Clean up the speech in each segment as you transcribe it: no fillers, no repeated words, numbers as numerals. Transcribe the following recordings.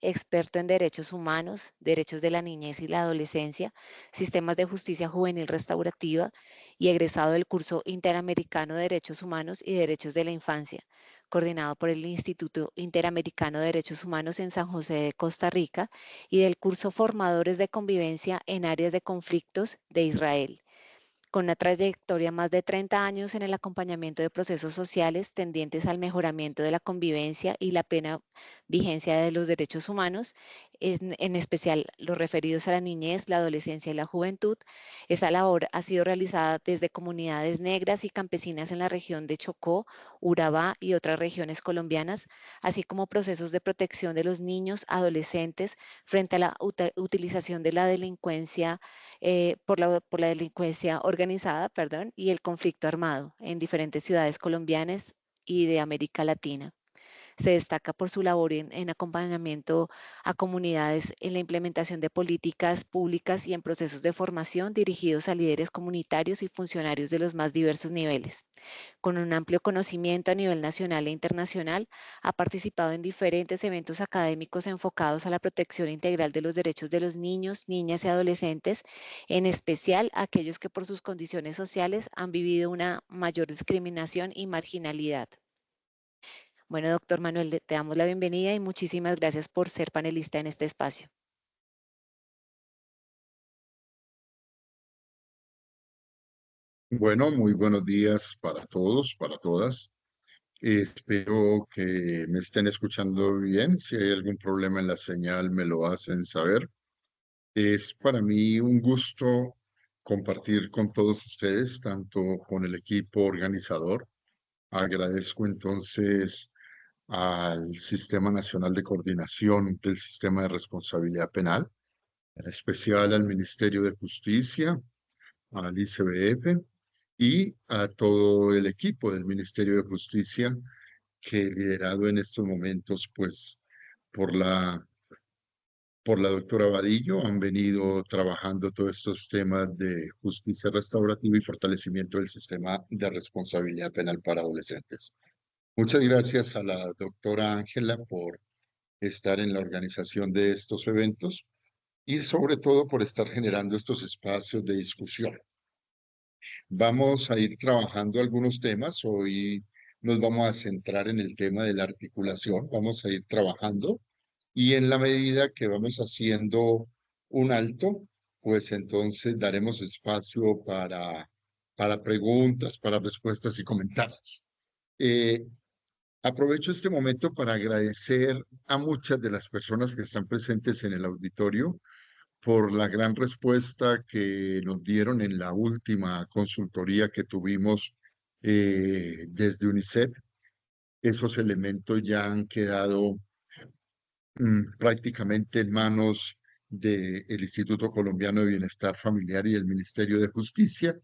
experto en derechos humanos, derechos de la niñez y la adolescencia, sistemas de justicia juvenil restaurativa y egresado del curso Interamericano de Derechos Humanos y Derechos de la Infancia, coordinado por el Instituto Interamericano de Derechos Humanos en San José de Costa Rica y del curso Formadores de Convivencia en Áreas de Conflictos de Israel, con una trayectoria más de 30 años en el acompañamiento de procesos sociales tendientes al mejoramiento de la convivencia y la plena vigencia de los derechos humanos, en especial los referidos a la niñez, la adolescencia y la juventud. Esa labor ha sido realizada desde comunidades negras y campesinas en la región de Chocó, Urabá y otras regiones colombianas, así como procesos de protección de los niños, adolescentes frente a la utilización de la delincuencia por la delincuencia organizada, perdón, y el conflicto armado en diferentes ciudades colombianas y de América Latina. Se destaca por su labor en acompañamiento a comunidades en la implementación de políticas públicas y en procesos de formación dirigidos a líderes comunitarios y funcionarios de los más diversos niveles. Con un amplio conocimiento a nivel nacional e internacional, ha participado en diferentes eventos académicos enfocados a la protección integral de los derechos de los niños, niñas y adolescentes, en especial aquellos que por sus condiciones sociales han vivido una mayor discriminación y marginalidad. Bueno, doctor Manuel, te damos la bienvenida y muchísimas gracias por ser panelista en este espacio. Bueno, muy buenos días para todos, para todas. Espero que me estén escuchando bien. Si hay algún problema en la señal, me lo hacen saber. Es para mí un gusto compartir con todos ustedes, tanto con el equipo organizador. Agradezco entonces al Sistema Nacional de Coordinación del Sistema de Responsabilidad Penal, en especial al Ministerio de Justicia, al ICBF y a todo el equipo del Ministerio de Justicia, que liderado en estos momentos, pues, por la doctora Vadillo, han venido trabajando todos estos temas de justicia restaurativa y fortalecimiento del sistema de responsabilidad penal para adolescentes. Muchas gracias a la doctora Ángela por estar en la organización de estos eventos y sobre todo por estar generando estos espacios de discusión. Vamos a ir trabajando algunos temas. Hoy nos vamos a centrar en el tema de la articulación. Vamos a ir trabajando y en la medida que vamos haciendo un alto, pues entonces daremos espacio para preguntas, para respuestas y comentarios. Eh, Aprovecho este momento para agradecer a muchas de las personas que están presentes en el auditorio por la gran respuesta que nos dieron en la última consultoría que tuvimos desde UNICEF. Esos elementos ya han quedado prácticamente en manos del Instituto Colombiano de Bienestar Familiar y del Ministerio de Justicia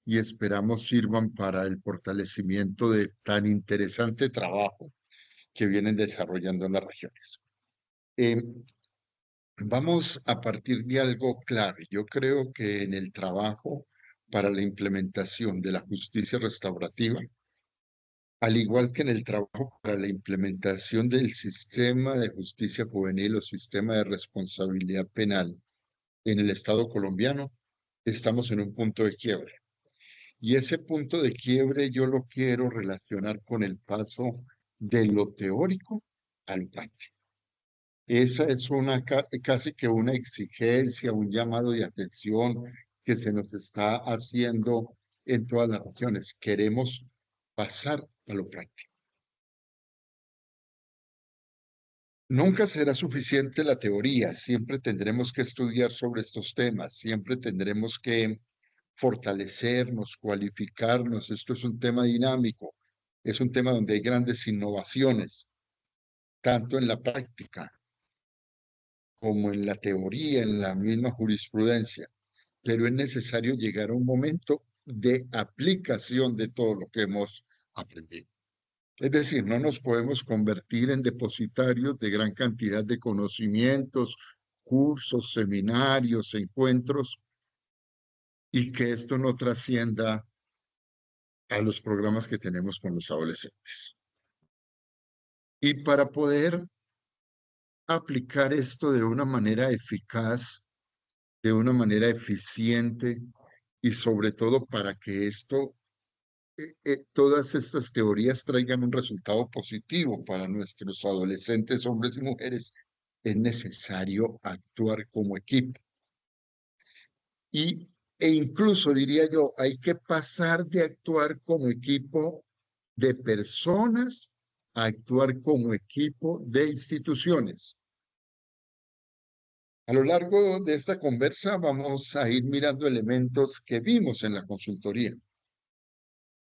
y esperamos sirvan para el fortalecimiento de tan interesante trabajo que vienen desarrollando en las regiones. Eh, Vamos a partir de algo clave. Yo creo que en el trabajo para la implementación de la justicia restaurativa, al igual que en el trabajo para la implementación del sistema de justicia juvenil o sistema de responsabilidad penal en el Estado colombiano, estamos en un punto de quiebre. Y ese punto de quiebre yo lo quiero relacionar con el paso de lo teórico al práctico. Esa es casi que una exigencia, un llamado de atención que se nos está haciendo en todas las regiones. Queremos pasar a lo práctico. Nunca será suficiente la teoría, siempre tendremos que estudiar sobre estos temas, siempre tendremos que fortalecernos, cualificarnos. Esto es un tema dinámico, es un tema donde hay grandes innovaciones, tanto en la práctica como en la teoría, en la misma jurisprudencia, pero es necesario llegar a un momento de aplicación de todo lo que hemos aprendido. Es decir, no nos podemos convertir en depositarios de gran cantidad de conocimientos, cursos, seminarios, encuentros, y que esto no trascienda a los programas que tenemos con los adolescentes. Y para poder aplicar esto de una manera eficaz, de una manera eficiente y sobre todo para que todas estas teorías traigan un resultado positivo para nuestros adolescentes, hombres y mujeres, es necesario actuar como equipo. E incluso diría yo, hay que pasar de actuar como equipo de personas a actuar como equipo de instituciones. A lo largo de esta conversa vamos a ir mirando elementos que vimos en la consultoría.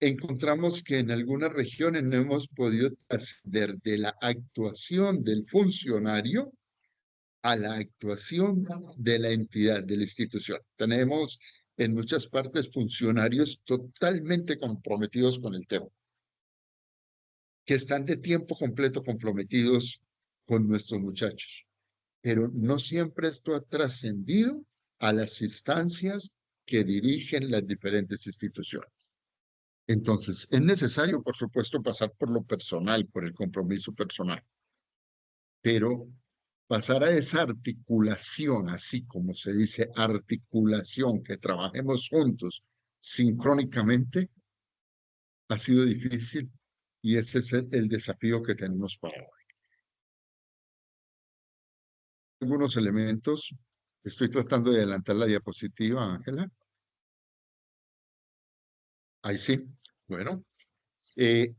Encontramos que en algunas regiones no hemos podido trascender de la actuación del funcionario a la actuación de la entidad, de la institución. Tenemos en muchas partes funcionarios totalmente comprometidos con el tema, que están de tiempo completo comprometidos con nuestros muchachos. Pero no siempre esto ha trascendido a las instancias que dirigen las diferentes instituciones. Entonces, es necesario, por supuesto, pasar por lo personal, por el compromiso personal, pero pasar a esa articulación, así como se dice articulación, que trabajemos juntos sincrónicamente, ha sido difícil y ese es el desafío que tenemos para hoy. Algunos elementos, estoy tratando de adelantar la diapositiva, Ángela. Ahí sí. Bueno, eh,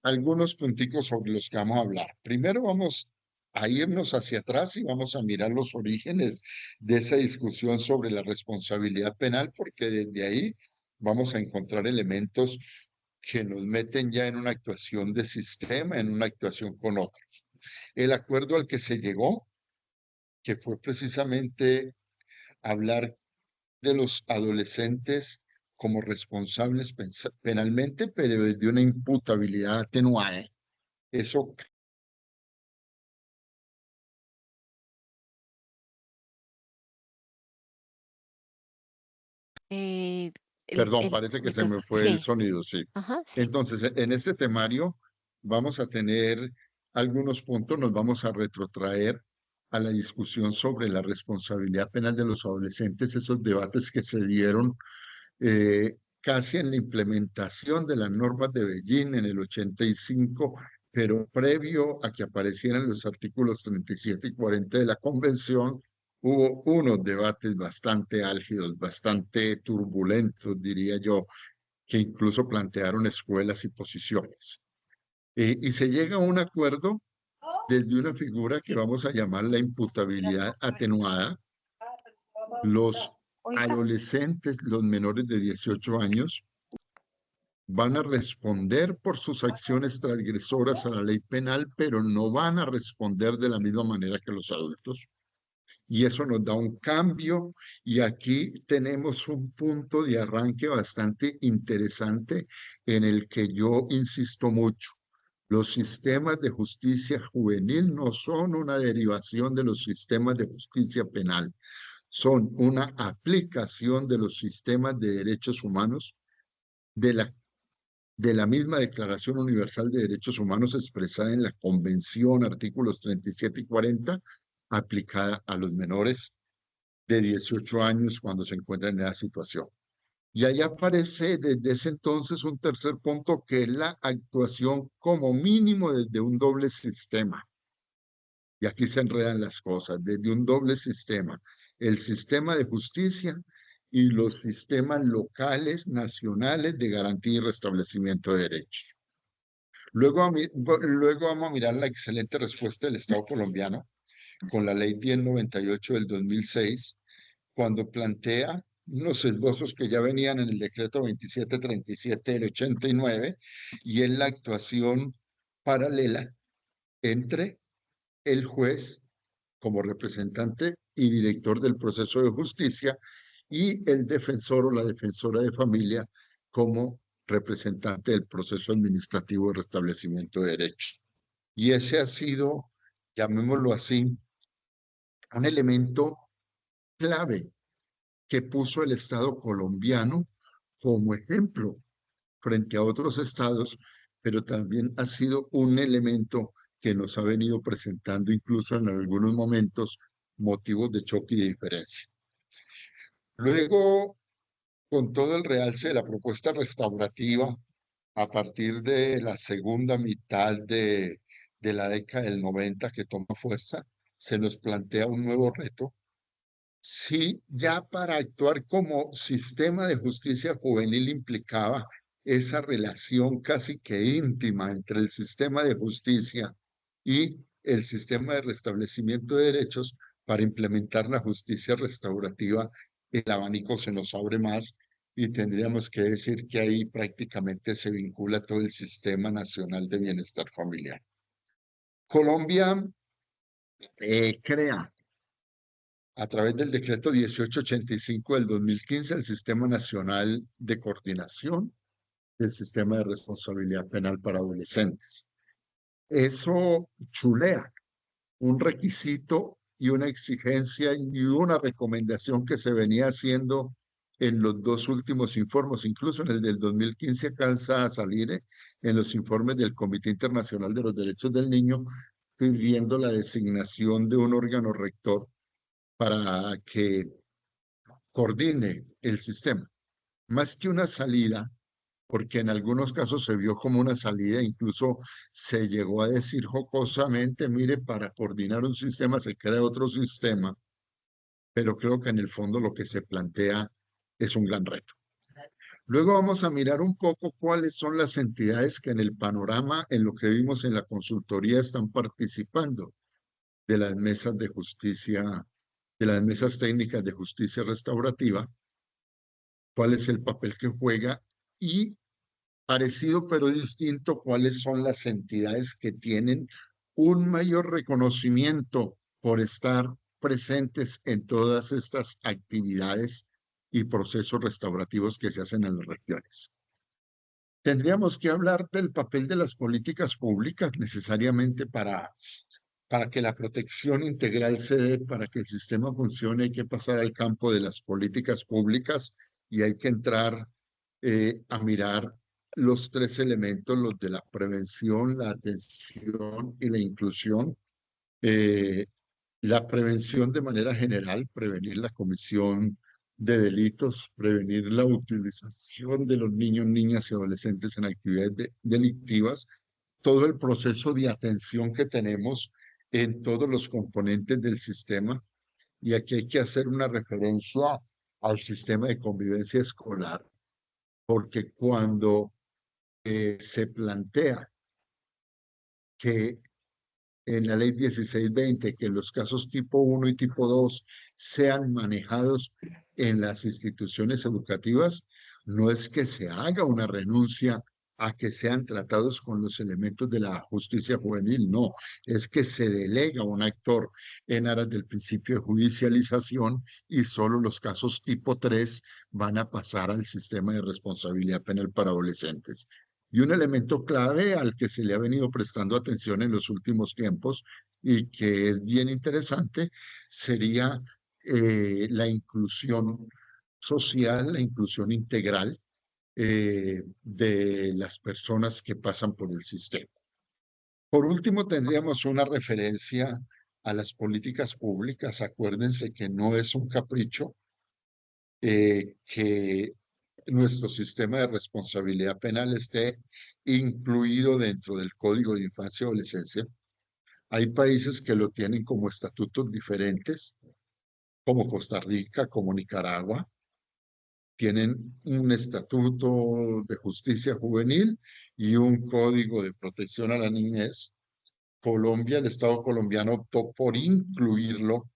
algunos punticos sobre los que vamos a hablar. Primero vamos a irnos hacia atrás y vamos a mirar los orígenes de esa discusión sobre la responsabilidad penal, porque desde ahí vamos a encontrar elementos que nos meten ya en una actuación de sistema, en una actuación con otros. El acuerdo al que se llegó, que fue precisamente hablar de los adolescentes como responsables penalmente, pero desde una imputabilidad atenuada. Eso, Eh, perdón, el parece que se me micrófono. fue el Sí, sonido, sí. ajá, sí. Entonces, en este temario vamos a tener algunos puntos, nos vamos a retrotraer a la discusión sobre la responsabilidad penal de los adolescentes, esos debates que se dieron casi en la implementación de las normas de Beijing en el 85, pero previo a que aparecieran los artículos 37 y 40 de la Convención, hubo unos debates bastante álgidos, bastante turbulentos, diría yo, que incluso plantearon escuelas y posiciones. Y se llega a un acuerdo desde una figura que vamos a llamar la imputabilidad atenuada. Los adolescentes, los menores de 18 años, van a responder por sus acciones transgresoras a la ley penal, pero no van a responder de la misma manera que los adultos. Y eso nos da un cambio y aquí tenemos un punto de arranque bastante interesante en el que yo insisto mucho. Los sistemas de justicia juvenil no son una derivación de los sistemas de justicia penal, son una aplicación de los sistemas de derechos humanos de la misma Declaración Universal de Derechos Humanos expresada en la Convención, artículos 37 y 40, aplicada a los menores de 18 años cuando se encuentran en esa situación. Y ahí aparece desde ese entonces un tercer punto que es la actuación como mínimo desde un doble sistema. Y aquí se enredan las cosas, desde un doble sistema. El sistema de justicia y los sistemas locales, nacionales de garantía y restablecimiento de derechos. Luego vamos a mirar la excelente respuesta del Estado colombiano con la Ley 1098 del 2006, cuando plantea unos esbozos que ya venían en el decreto 2737 del 89, y en la actuación paralela entre el juez como representante y director del proceso de justicia y el defensor o la defensora de familia como representante del proceso administrativo de restablecimiento de derechos. Y ese ha sido, llamémoslo así, un elemento clave que puso el Estado colombiano como ejemplo frente a otros estados, pero también ha sido un elemento que nos ha venido presentando incluso en algunos momentos motivos de choque y de diferencia. Luego, con todo el realce de la propuesta restaurativa, a partir de la segunda mitad de la década del 90 que toma fuerza, se nos plantea un nuevo reto. Sí, ya para actuar como sistema de justicia juvenil implicaba esa relación casi que íntima entre el sistema de justicia y el sistema de restablecimiento de derechos. Para implementar la justicia restaurativa, el abanico se nos abre más y tendríamos que decir que ahí prácticamente se vincula todo el sistema nacional de bienestar familiar. Colombia crea a través del decreto 1885 del 2015 el Sistema Nacional de Coordinación del Sistema de Responsabilidad Penal para Adolescentes. Eso chulea un requisito y una exigencia y una recomendación que se venía haciendo en los dos últimos informes, incluso en el del 2015 alcanza a salir en los informes del Comité Internacional de los Derechos del Niño, pidiendo la designación de un órgano rector para que coordine el sistema. Más que una salida, porque en algunos casos se vio como una salida, incluso se llegó a decir jocosamente, mire, para coordinar un sistema se crea otro sistema, pero creo que en el fondo lo que se plantea es un gran reto. Luego vamos a mirar un poco cuáles son las entidades que en el panorama, en lo que vimos en la consultoría, están participando de las mesas de justicia, de las mesas técnicas de justicia restaurativa, cuál es el papel que juega y, parecido pero distinto, cuáles son las entidades que tienen un mayor reconocimiento por estar presentes en todas estas actividades y procesos restaurativos que se hacen en las regiones. Tendríamos que hablar del papel de las políticas públicas necesariamente para que la protección integral se dé, para que el sistema funcione, hay que pasar al campo de las políticas públicas y hay que entrar a mirar los tres elementos, los de la prevención, la atención y la inclusión. Eh, la prevención de manera general, prevenir la comisión de delitos, prevenir la utilización de los niños, niñas y adolescentes en actividades delictivas, todo el proceso de atención que tenemos en todos los componentes del sistema. Y aquí hay que hacer una referencia al sistema de convivencia escolar, porque cuando se plantea que en la ley 1620 que los casos tipo 1 y tipo 2 sean manejados en las instituciones educativas, no es que se haga una renuncia a que sean tratados con los elementos de la justicia juvenil, no, es que se delega un actor en aras del principio de judicialización y solo los casos tipo 3 van a pasar al sistema de responsabilidad penal para adolescentes. Y un elemento clave al que se le ha venido prestando atención en los últimos tiempos y que es bien interesante sería la inclusión social, la inclusión integral de las personas que pasan por el sistema. Por último, tendríamos una referencia a las políticas públicas. Acuérdense que no es un capricho, que nuestro sistema de responsabilidad penal esté incluido dentro del Código de Infancia y Adolescencia. Hay países que lo tienen como estatutos diferentes, como Costa Rica, como Nicaragua. Tienen un estatuto de justicia juvenil y un código de protección a la niñez. Colombia, el Estado colombiano optó por incluirlo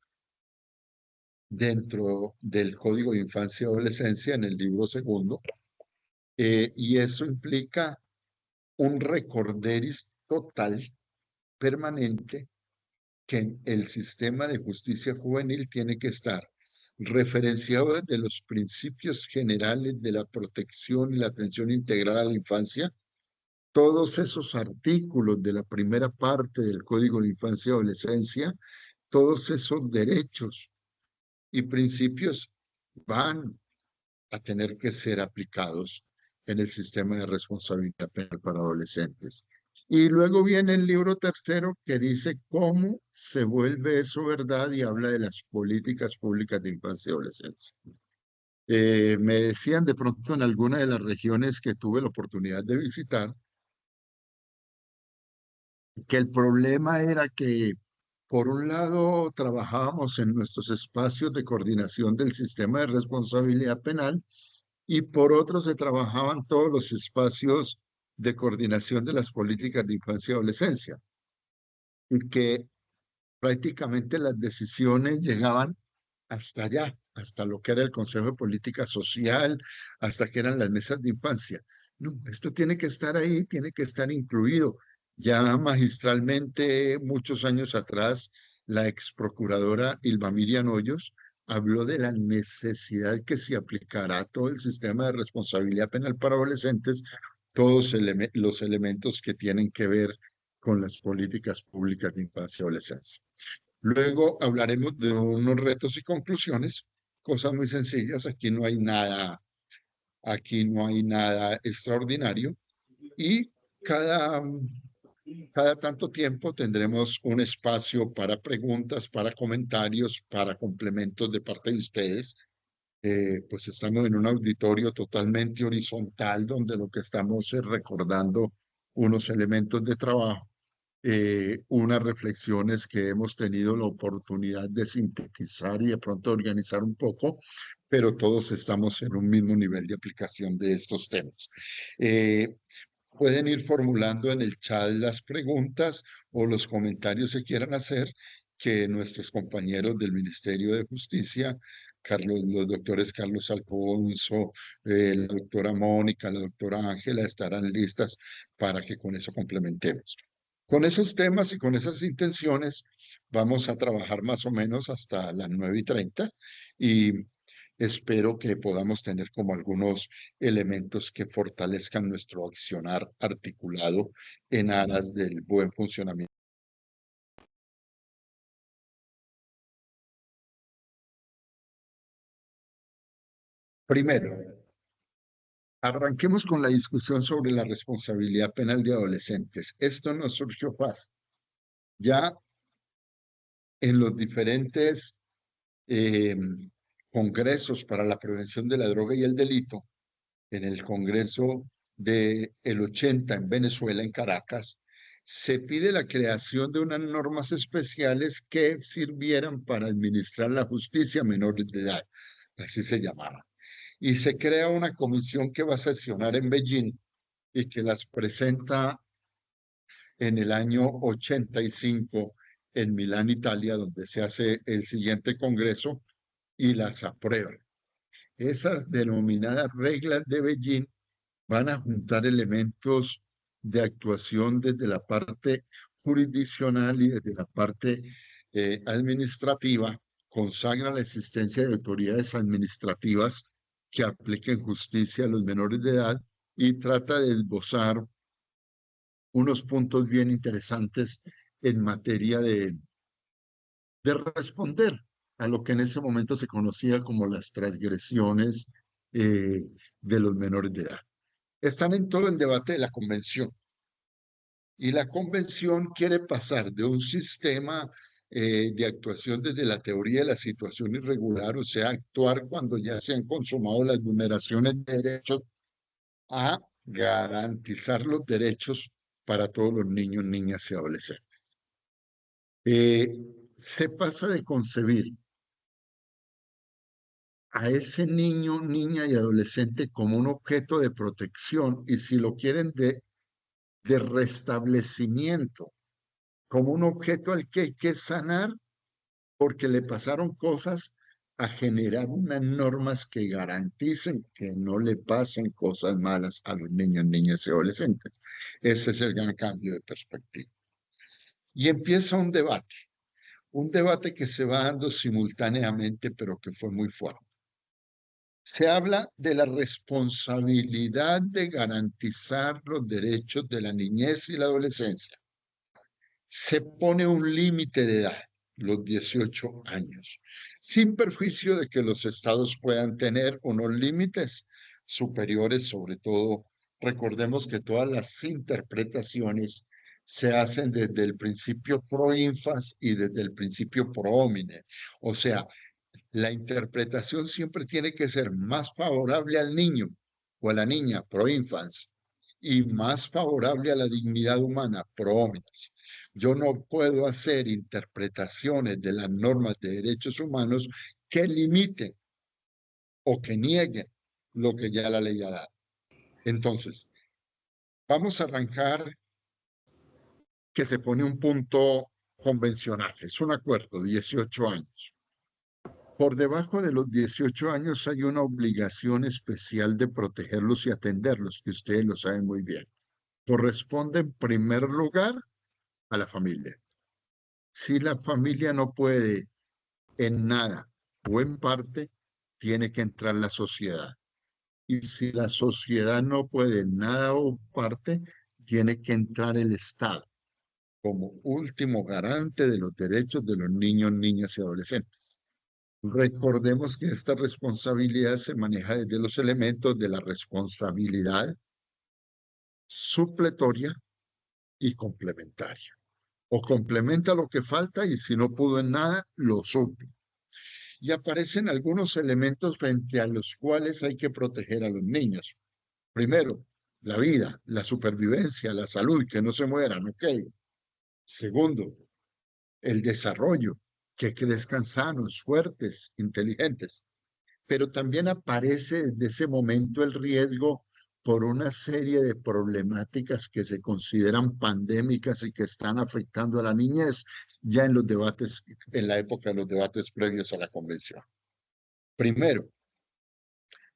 dentro del Código de Infancia y Adolescencia en el libro segundo, y eso implica un recorderis total, permanente, que el sistema de justicia juvenil tiene que estar referenciado desde los principios generales de la protección y la atención integral a la infancia. Todos esos artículos de la primera parte del Código de Infancia y Adolescencia, todos esos derechos y principios van a tener que ser aplicados en el sistema de responsabilidad penal para adolescentes. Y luego viene el libro tercero que dice cómo se vuelve eso verdad y habla de las políticas públicas de infancia y adolescencia. Me decían de pronto en alguna de las regiones que tuve la oportunidad de visitar que el problema era que, por un lado, trabajábamos en nuestros espacios de coordinación del sistema de responsabilidad penal y por otro se trabajaban todos los espacios de coordinación de las políticas de infancia y adolescencia y que prácticamente las decisiones llegaban hasta allá, hasta lo que era el Consejo de Política Social, hasta que eran las mesas de infancia. No, esto tiene que estar ahí, tiene que estar incluido. Ya magistralmente, muchos años atrás, la ex procuradora Ilva Miriam Hoyos habló de la necesidad que se aplicara a todo el sistema de responsabilidad penal para adolescentes, todos los elementos que tienen que ver con las políticas públicas de infancia y adolescencia. Luego hablaremos de unos retos y conclusiones, cosas muy sencillas, aquí no hay nada extraordinario y cada, cada tanto tiempo tendremos un espacio para preguntas, para comentarios, para complementos de parte de ustedes. Pues estamos en un auditorio totalmente horizontal donde lo que estamos es recordando unos elementos de trabajo, unas reflexiones que hemos tenido la oportunidad de sintetizar y de pronto organizar un poco, pero todos estamos en un mismo nivel de aplicación de estos temas. Eh, Pueden ir formulando en el chat las preguntas o los comentarios que quieran hacer, que nuestros compañeros del Ministerio de Justicia, los doctores Carlos Alfonso, la doctora Mónica, la doctora Ángela, estarán listas para que con eso complementemos. Con esos temas y con esas intenciones vamos a trabajar más o menos hasta las 9:30 y espero que podamos tener como algunos elementos que fortalezcan nuestro accionar articulado en aras del buen funcionamiento. Primero, arranquemos con la discusión sobre la responsabilidad penal de adolescentes. Esto no surgió fácil. Ya en los diferentes eh, congresos para la prevención de la droga y el delito, en el Congreso del 80 en Venezuela, en Caracas, se pide la creación de unas normas especiales que sirvieran para administrar la justicia a menores de edad, así se llamaba. Y se crea una comisión que va a sesionar en Beijing y que las presenta en el año 85 en Milán, Italia, donde se hace el siguiente congreso y las aprueba. Esas denominadas reglas de Beijing van a juntar elementos de actuación desde la parte jurisdiccional y desde la parte administrativa, consagra la existencia de autoridades administrativas que apliquen justicia a los menores de edad y trata de esbozar unos puntos bien interesantes en materia de responder a lo que en ese momento se conocía como las transgresiones eh, de los menores de edad. Están en todo el debate de la convención y la convención quiere pasar de un sistema de actuación desde la teoría de la situación irregular, o sea, actuar cuando ya se han consumado las vulneraciones de derechos, a garantizar los derechos para todos los niños, niñas y adolescentes. Eh, Se pasa de concebir a ese niño, niña y adolescente como un objeto de protección y si lo quieren de restablecimiento, como un objeto al que hay que sanar porque le pasaron cosas, a generar unas normas que garanticen que no le pasen cosas malas a los niños, niñas y adolescentes. Ese es el gran cambio de perspectiva. Y empieza un debate que se va dando simultáneamente, pero que fue muy fuerte. Se habla de la responsabilidad de garantizar los derechos de la niñez y la adolescencia. Se pone un límite de edad, los 18 años, sin perjuicio de que los estados puedan tener unos límites superiores, sobre todo, recordemos que todas las interpretaciones se hacen desde el principio pro infans y desde el principio pro homine. O sea, la interpretación siempre tiene que ser más favorable al niño o a la niña pro infans y más favorable a la dignidad humana pro homines. Yo no puedo hacer interpretaciones de las normas de derechos humanos que limiten o que nieguen lo que ya la ley ha dado. Entonces, vamos a arrancar que se pone un punto convencional. Es un acuerdo, 18 años. Por debajo de los 18 años hay una obligación especial de protegerlos y atenderlos, que ustedes lo saben muy bien. Corresponde en primer lugar a la familia. Si la familia no puede en nada o en parte, tiene que entrar la sociedad. Y si la sociedad no puede en nada o parte, tiene que entrar el Estado como último garante de los derechos de los niños, niñas y adolescentes. Recordemos que esta responsabilidad se maneja desde los elementos de la responsabilidad supletoria y complementaria. O complementa lo que falta y si no pudo en nada, lo suple. Y aparecen algunos elementos frente a los cuales hay que proteger a los niños. Primero, la vida, la supervivencia, la salud, que no se mueran, ok. Segundo, el desarrollo, que crezcan sanos, fuertes, inteligentes. Pero también aparece desde ese momento el riesgo por una serie de problemáticas que se consideran pandémicas y que están afectando a la niñez ya en los debates, en la época de los debates previos a la convención. Primero,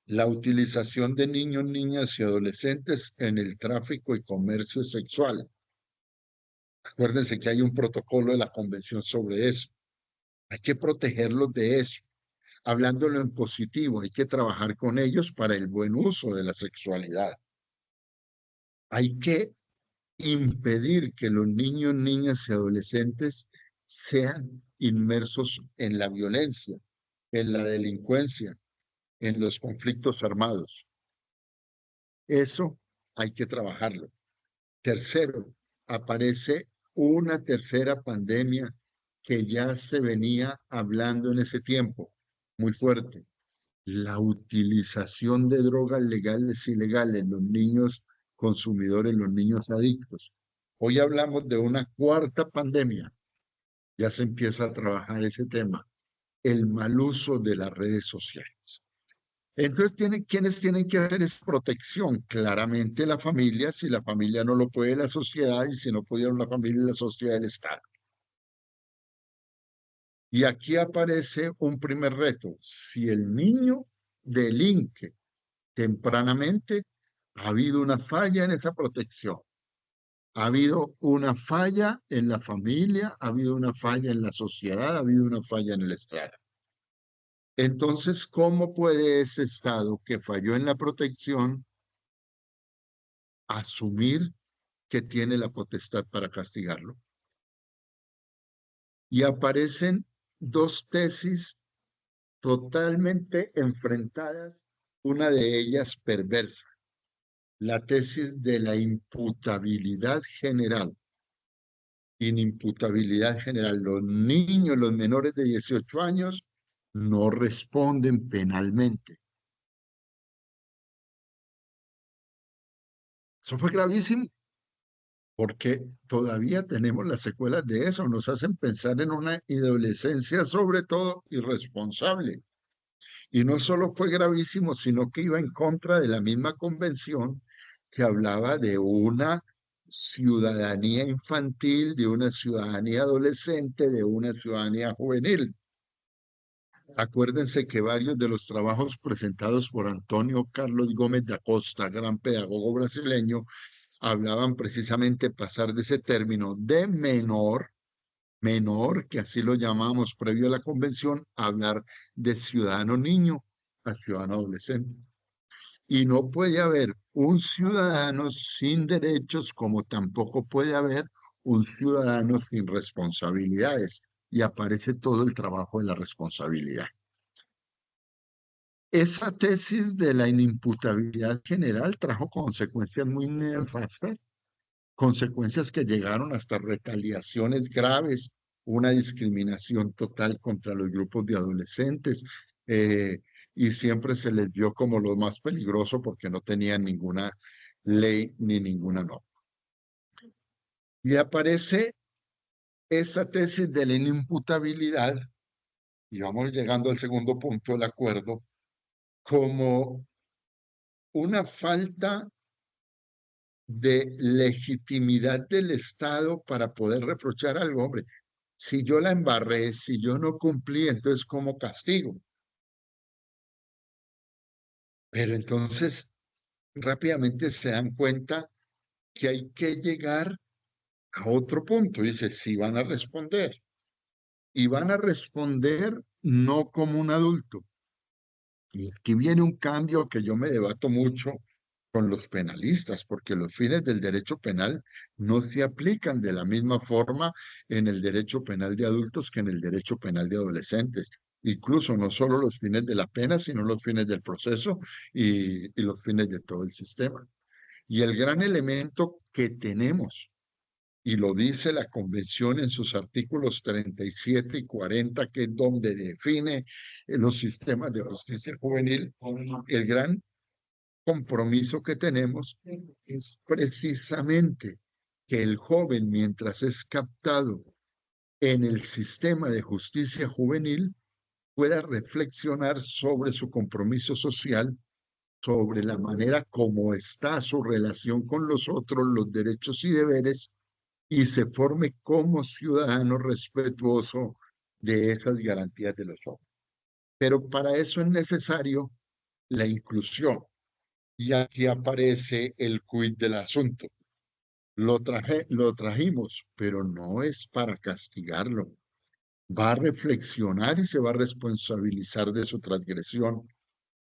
la utilización de niños, niñas y adolescentes en el tráfico y comercio sexual. Acuérdense que hay un protocolo de la convención sobre eso. Hay que protegerlos de eso. Hablándolo en positivo, hay que trabajar con ellos para el buen uso de la sexualidad. Hay que impedir que los niños, niñas y adolescentes sean inmersos en la violencia, en la delincuencia, en los conflictos armados. Eso hay que trabajarlo. Tercero, aparece una tercera pandemia que ya se venía hablando en ese tiempo, muy fuerte. La utilización de drogas legales y ilegales, los niños consumidores, los niños adictos. Hoy hablamos de una cuarta pandemia. Ya se empieza a trabajar ese tema, el mal uso de las redes sociales. Entonces, ¿quiénes tienen que hacer esa protección? Claramente la familia, si la familia no lo puede, la sociedad, y si no pudieron la familia, la sociedad, el Estado. Y aquí aparece un primer reto. Si el niño delinque tempranamente, ha habido una falla en esa protección. Ha habido una falla en la familia, ha habido una falla en la sociedad, ha habido una falla en el Estado. Entonces, ¿cómo puede ese Estado que falló en la protección asumir que tiene la potestad para castigarlo? Y aparecen dos tesis totalmente enfrentadas, una de ellas perversa, la tesis de la imputabilidad general. Inimputabilidad general. Los niños, los menores de 18 años, no responden penalmente. Eso fue gravísimo, porque todavía tenemos las secuelas de eso. Nos hacen pensar en una adolescencia, sobre todo, irresponsable. Y no solo fue gravísimo, sino que iba en contra de la misma convención que hablaba de una ciudadanía infantil, de una ciudadanía adolescente, de una ciudadanía juvenil. Acuérdense que varios de los trabajos presentados por Antonio Carlos Gómez da Costa, gran pedagogo brasileño, hablaban precisamente pasar de ese término de menor, que así lo llamamos previo a la convención, a hablar de ciudadano niño a ciudadano adolescente. Y no puede haber un ciudadano sin derechos como tampoco puede haber un ciudadano sin responsabilidades. Y aparece todo el trabajo de la responsabilidad. Esa tesis de la inimputabilidad general trajo consecuencias muy nefastas consecuencias que llegaron hasta retaliaciones graves, una discriminación total contra los grupos de adolescentes, eh, y siempre se les vio como lo más peligroso porque no tenían ninguna ley ni ninguna norma. Y aparece esa tesis de la inimputabilidad, y vamos llegando al segundo punto del acuerdo, como una falta de legitimidad del Estado para poder reprochar algo. Hombre, si yo la embarré, si yo no cumplí, entonces ¿cómo castigo? Pero entonces rápidamente se dan cuenta que hay que llegar a otro punto. Dice, si van a responder, y van a responder no como un adulto. Y aquí viene un cambio que yo me debato mucho con los penalistas, porque los fines del derecho penal no se aplican de la misma forma en el derecho penal de adultos que en el derecho penal de adolescentes. Incluso no solo los fines de la pena, sino los fines del proceso y los fines de todo el sistema. Y el gran elemento que tenemos, y lo dice la Convención en sus artículos 37 y 40, que es donde define los sistemas de justicia juvenil, el gran compromiso que tenemos es precisamente que el joven, mientras es captado en el sistema de justicia juvenil, pueda reflexionar sobre su compromiso social, sobre la manera como está su relación con los otros, los derechos y deberes, y se forme como ciudadano respetuoso de esas garantías de los jóvenes. Pero para eso es necesario la inclusión. Y aquí aparece el quid del asunto. Lo trajimos, pero no es para castigarlo. Va a reflexionar y se va a responsabilizar de su transgresión.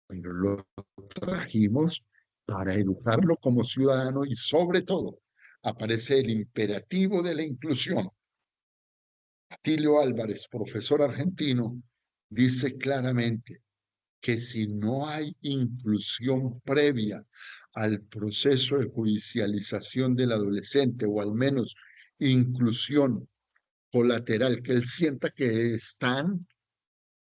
Pero lo trajimos para educarlo como ciudadano y sobre todo aparece el imperativo de la inclusión. Atilio Álvarez, profesor argentino, dice claramente que si no hay inclusión previa al proceso de judicialización del adolescente, o al menos inclusión colateral, que él sienta que están,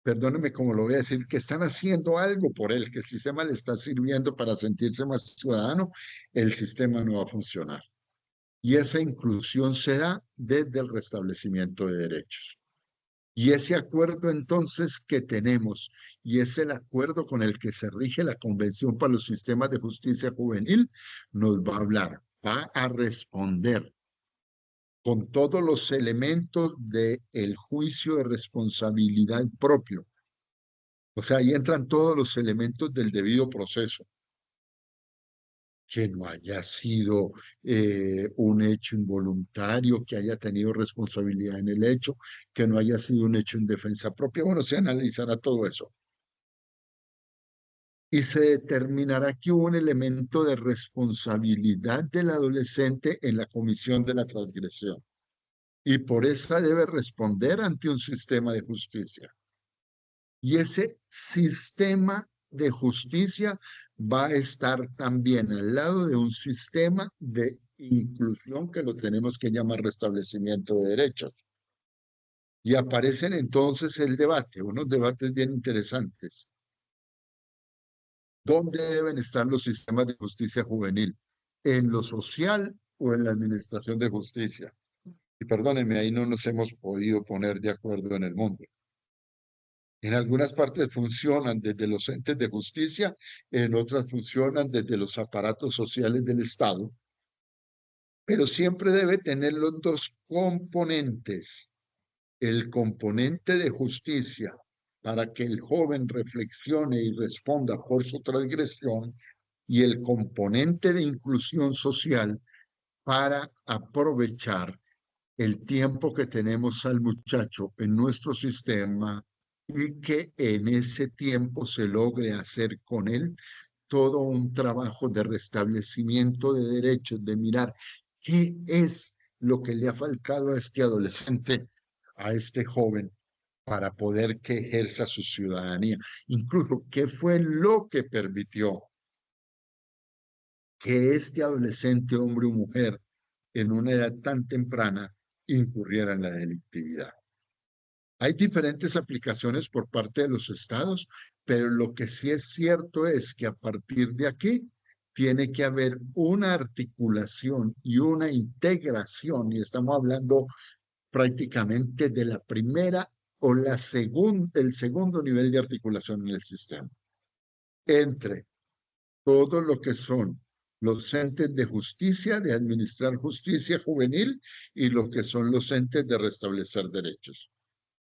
perdóneme como lo voy a decir, que están haciendo algo por él, que el sistema le está sirviendo para sentirse más ciudadano, el sistema no va a funcionar. Y esa inclusión se da desde el restablecimiento de derechos. Y ese acuerdo entonces que tenemos, y es el acuerdo con el que se rige la Convención para los Sistemas de Justicia Juvenil, nos va a hablar, va a responder con todos los elementos del juicio de responsabilidad propio. O sea, ahí entran todos los elementos del debido proceso. Que no haya sido un hecho involuntario, que haya tenido responsabilidad en el hecho, que no haya sido un hecho en defensa propia. Bueno, se analizará todo eso. Y se determinará que hubo un elemento de responsabilidad del adolescente en la comisión de la transgresión. Y por eso debe responder ante un sistema de justicia. Y ese sistema de justicia va a estar también al lado de un sistema de inclusión que lo tenemos que llamar restablecimiento de derechos. Y aparecen entonces el debate, unos debates bien interesantes. ¿Dónde deben estar los sistemas de justicia juvenil? ¿En lo social o en la administración de justicia? Y perdónenme, ahí no nos hemos podido poner de acuerdo en el mundo. En algunas partes funcionan desde los entes de justicia, en otras funcionan desde los aparatos sociales del Estado, pero siempre debe tener los dos componentes. El componente de justicia para que el joven reflexione y responda por su transgresión, y el componente de inclusión social para aprovechar el tiempo que tenemos al muchacho en nuestro sistema y que en ese tiempo se logre hacer con él todo un trabajo de restablecimiento de derechos, de mirar qué es lo que le ha faltado a este adolescente, a este joven, para poder que ejerza su ciudadanía. Incluso, ¿qué fue lo que permitió que este adolescente, hombre o mujer, en una edad tan temprana incurriera en la delictividad. Hay diferentes aplicaciones por parte de los estados, pero lo que sí es cierto es que a partir de aquí tiene que haber una articulación y una integración, y estamos hablando prácticamente de la primera o el segundo nivel de articulación en el sistema, entre todo lo que son los entes de justicia, de administrar justicia juvenil, y lo que son los entes de restablecer derechos.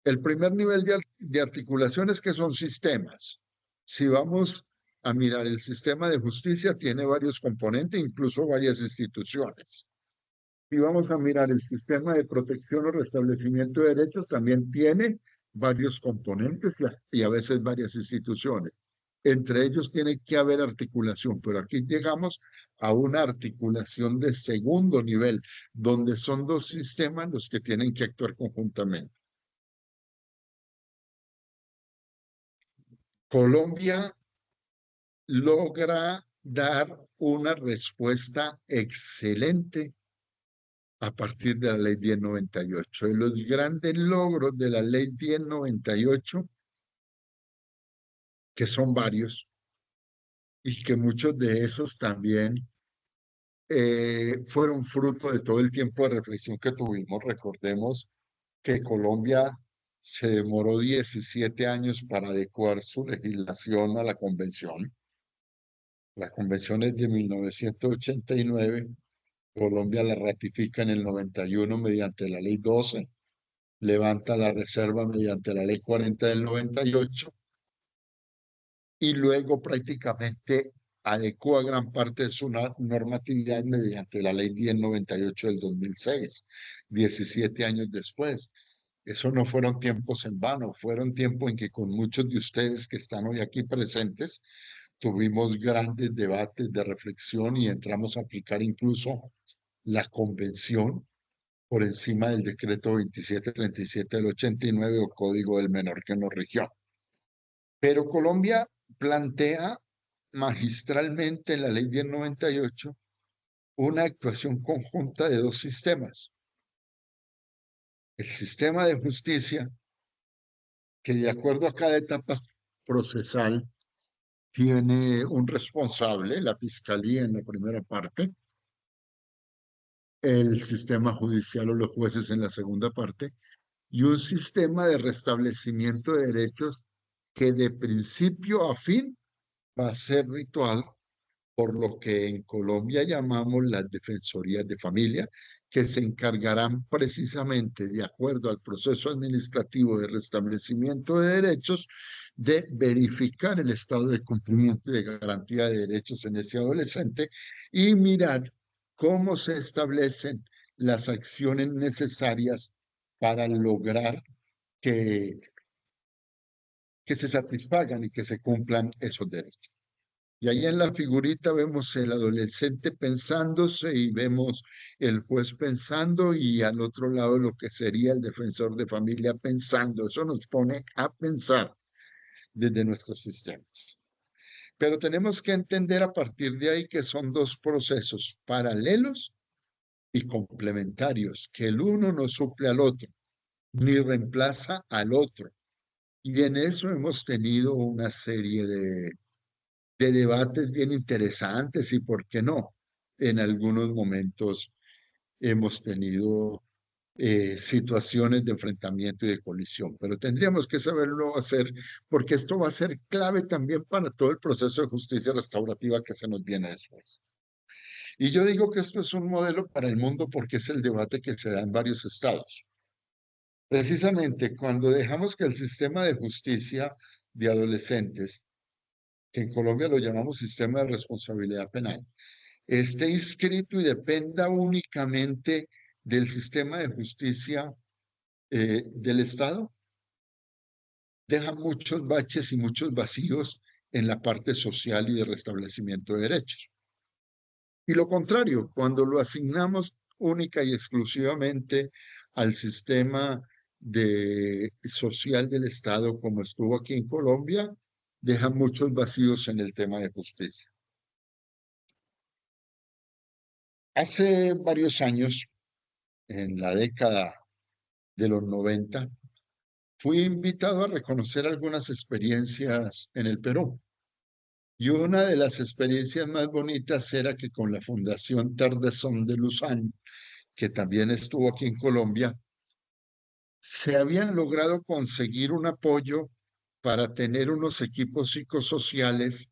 El primer nivel de articulación es que son sistemas. Si vamos a mirar el sistema de justicia, tiene varios componentes, incluso varias instituciones. Si vamos a mirar el sistema de protección o restablecimiento de derechos, también tiene varios componentes y a veces varias instituciones. Entre ellos tiene que haber articulación, pero aquí llegamos a una articulación de segundo nivel, donde son dos sistemas los que tienen que actuar conjuntamente. Colombia logra dar una respuesta excelente a partir de la ley 1098. De los grandes logros de la ley 1098, que son varios, y que muchos de esos también fueron fruto de todo el tiempo de reflexión que tuvimos. Recordemos que Colombia se demoró 17 años para adecuar su legislación a la convención. La convención es de 1989. Colombia la ratifica en el 91 mediante la ley 12, levanta la reserva mediante la ley 40 del 98 y luego prácticamente adecua gran parte de su normatividad mediante la ley 1098 del 2006, 17 años después. Eso no fueron tiempos en vano, fueron tiempos en que con muchos de ustedes que están hoy aquí presentes, tuvimos grandes debates de reflexión y entramos a aplicar incluso la convención por encima del decreto 2737 del 89 o Código del Menor que nos rigió. Pero Colombia plantea magistralmente en la ley 1098 una actuación conjunta de dos sistemas. El sistema de justicia, que de acuerdo a cada etapa procesal tiene un responsable, la fiscalía en la primera parte, el sistema judicial o los jueces en la segunda parte, y un sistema de restablecimiento de derechos que de principio a fin va a ser ritual, por lo que en Colombia llamamos las defensorías de familia, que se encargarán precisamente, de acuerdo al proceso administrativo de restablecimiento de derechos, de verificar el estado de cumplimiento y de garantía de derechos en ese adolescente y mirar cómo se establecen las acciones necesarias para lograr que, que se satisfagan y que se cumplan esos derechos. Y ahí en la figurita vemos el adolescente pensándose y vemos el juez pensando y al otro lado lo que sería el defensor de familia pensando. Eso nos pone a pensar desde nuestros sistemas. Pero tenemos que entender a partir de ahí que son dos procesos paralelos y complementarios, que el uno no suple al otro, ni reemplaza al otro. Y en eso hemos tenido una serie de debates bien interesantes y, ¿por qué no? En algunos momentos hemos tenido situaciones de enfrentamiento y de colisión, pero tendríamos que saberlo hacer porque esto va a ser clave también para todo el proceso de justicia restaurativa que se nos viene después. Y yo digo que esto es un modelo para el mundo porque es el debate que se da en varios estados. Precisamente cuando dejamos que el sistema de justicia de adolescentes, que en Colombia lo llamamos sistema de responsabilidad penal, esté inscrito y dependa únicamente del sistema de justicia del Estado, deja muchos baches y muchos vacíos en la parte social y de restablecimiento de derechos. Y lo contrario, cuando lo asignamos única y exclusivamente al sistema social del Estado, como estuvo aquí en Colombia, deja muchos vacíos en el tema de justicia. Hace varios años, en la década de los 90, fui invitado a reconocer algunas experiencias en el Perú. Y una de las experiencias más bonitas era que con la Fundación Terre des Hommes de Lausanne, que también estuvo aquí en Colombia, se habían logrado conseguir un apoyo para tener unos equipos psicosociales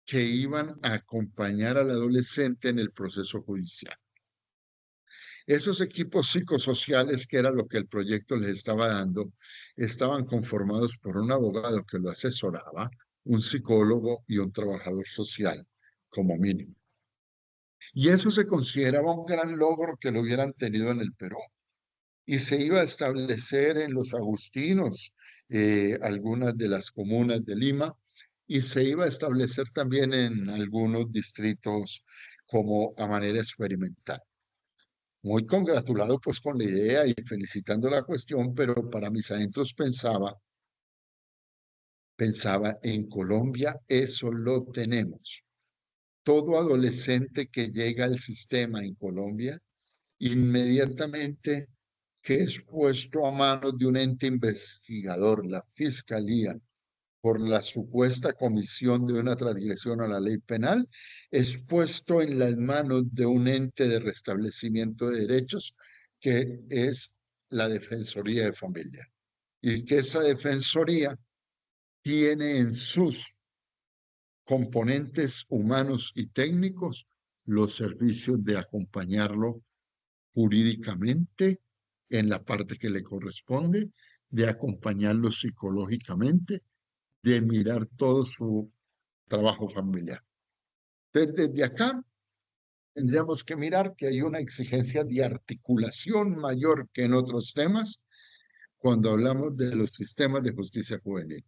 que iban a acompañar al adolescente en el proceso judicial. Esos equipos psicosociales, que era lo que el proyecto les estaba dando, estaban conformados por un abogado que lo asesoraba, un psicólogo y un trabajador social, como mínimo. Y eso se consideraba un gran logro que lo hubieran tenido en el Perú. Y se iba a establecer en los Agustinos, algunas de las comunas de Lima, y se iba a establecer también en algunos distritos como a manera experimental. Muy congratulado pues con la idea y felicitando la cuestión, pero para mis adentros pensaba en Colombia eso lo tenemos. Todo adolescente que llega al sistema en Colombia, inmediatamente que es puesto a manos de un ente investigador, la Fiscalía, por la supuesta comisión de una transgresión a la ley penal, es puesto en las manos de un ente de restablecimiento de derechos, que es la Defensoría de Familia. Y que esa Defensoría tiene en sus componentes humanos y técnicos los servicios de acompañarlo jurídicamente en la parte que le corresponde, de acompañarlo psicológicamente, de mirar todo su trabajo familiar. Entonces, desde acá tendríamos que mirar que hay una exigencia de articulación mayor que en otros temas cuando hablamos de los sistemas de justicia juvenil,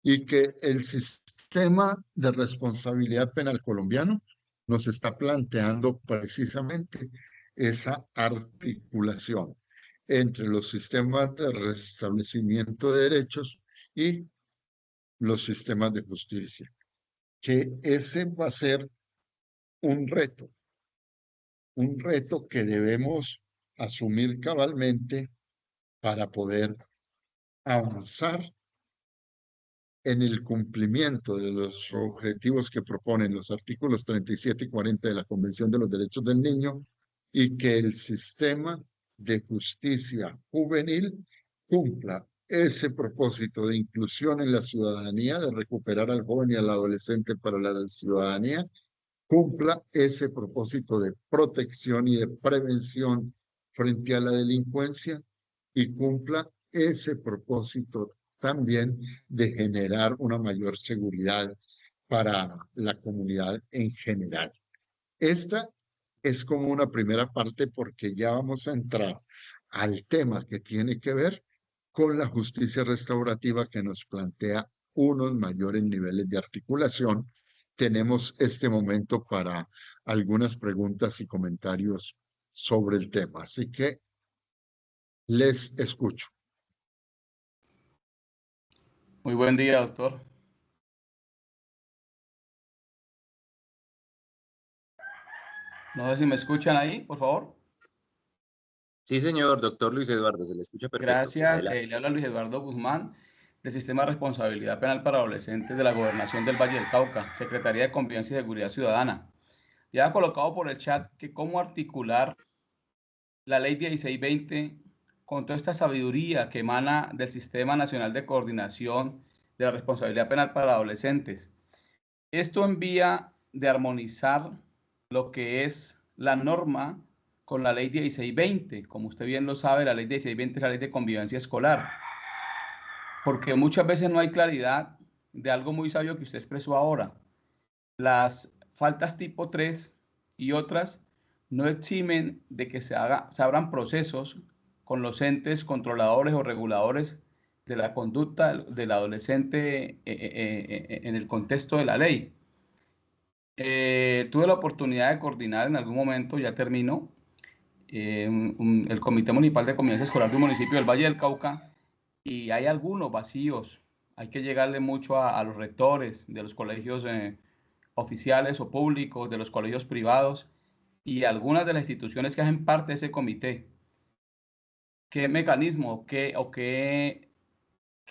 y que el sistema de responsabilidad penal colombiano nos está planteando precisamente esa articulación entre los sistemas de restablecimiento de derechos y los sistemas de justicia, que ese va a ser un reto que debemos asumir cabalmente para poder avanzar en el cumplimiento de los objetivos que proponen los artículos 37 y 40 de la Convención de los Derechos del Niño, y que el sistema de justicia juvenil cumpla ese propósito de inclusión en la ciudadanía, de recuperar al joven y al adolescente para la ciudadanía, cumpla ese propósito de protección y de prevención frente a la delincuencia, y cumpla ese propósito también de generar una mayor seguridad para la comunidad en general. Esta es como una primera parte, porque ya vamos a entrar al tema que tiene que ver con la justicia restaurativa, que nos plantea unos mayores niveles de articulación. Tenemos este momento para algunas preguntas y comentarios sobre el tema, así que les escucho. Muy buen día, doctor. No sé si me escuchan ahí, por favor. Sí, señor, doctor Luis Eduardo, se le escucha perfecto. Gracias. Adelante. Le habla Luis Eduardo Guzmán, del Sistema de Responsabilidad Penal para Adolescentes de la Gobernación del Valle del Cauca, Secretaría de Convivencia y Seguridad Ciudadana. Ya ha colocado por el chat que cómo articular la ley 1620 con toda esta sabiduría que emana del Sistema Nacional de Coordinación de la Responsabilidad Penal para Adolescentes. Esto en vía de armonizar lo que es la norma con la ley 1620. Como usted bien lo sabe, la ley 1620 es la ley de convivencia escolar, porque muchas veces no hay claridad de algo muy sabio que usted expresó ahora. Las faltas tipo 3 y otras no eximen de que se abran procesos con los entes controladores o reguladores de la conducta del adolescente en el contexto de la ley. Tuve la oportunidad de coordinar en algún momento, ya terminó, el Comité Municipal de Convivencia Escolar de un municipio del Valle del Cauca, y hay algunos vacíos. Hay que llegarle mucho a los rectores de los colegios oficiales o públicos, de los colegios privados, y algunas de las instituciones que hacen parte de ese comité. ¿Qué mecanismo qué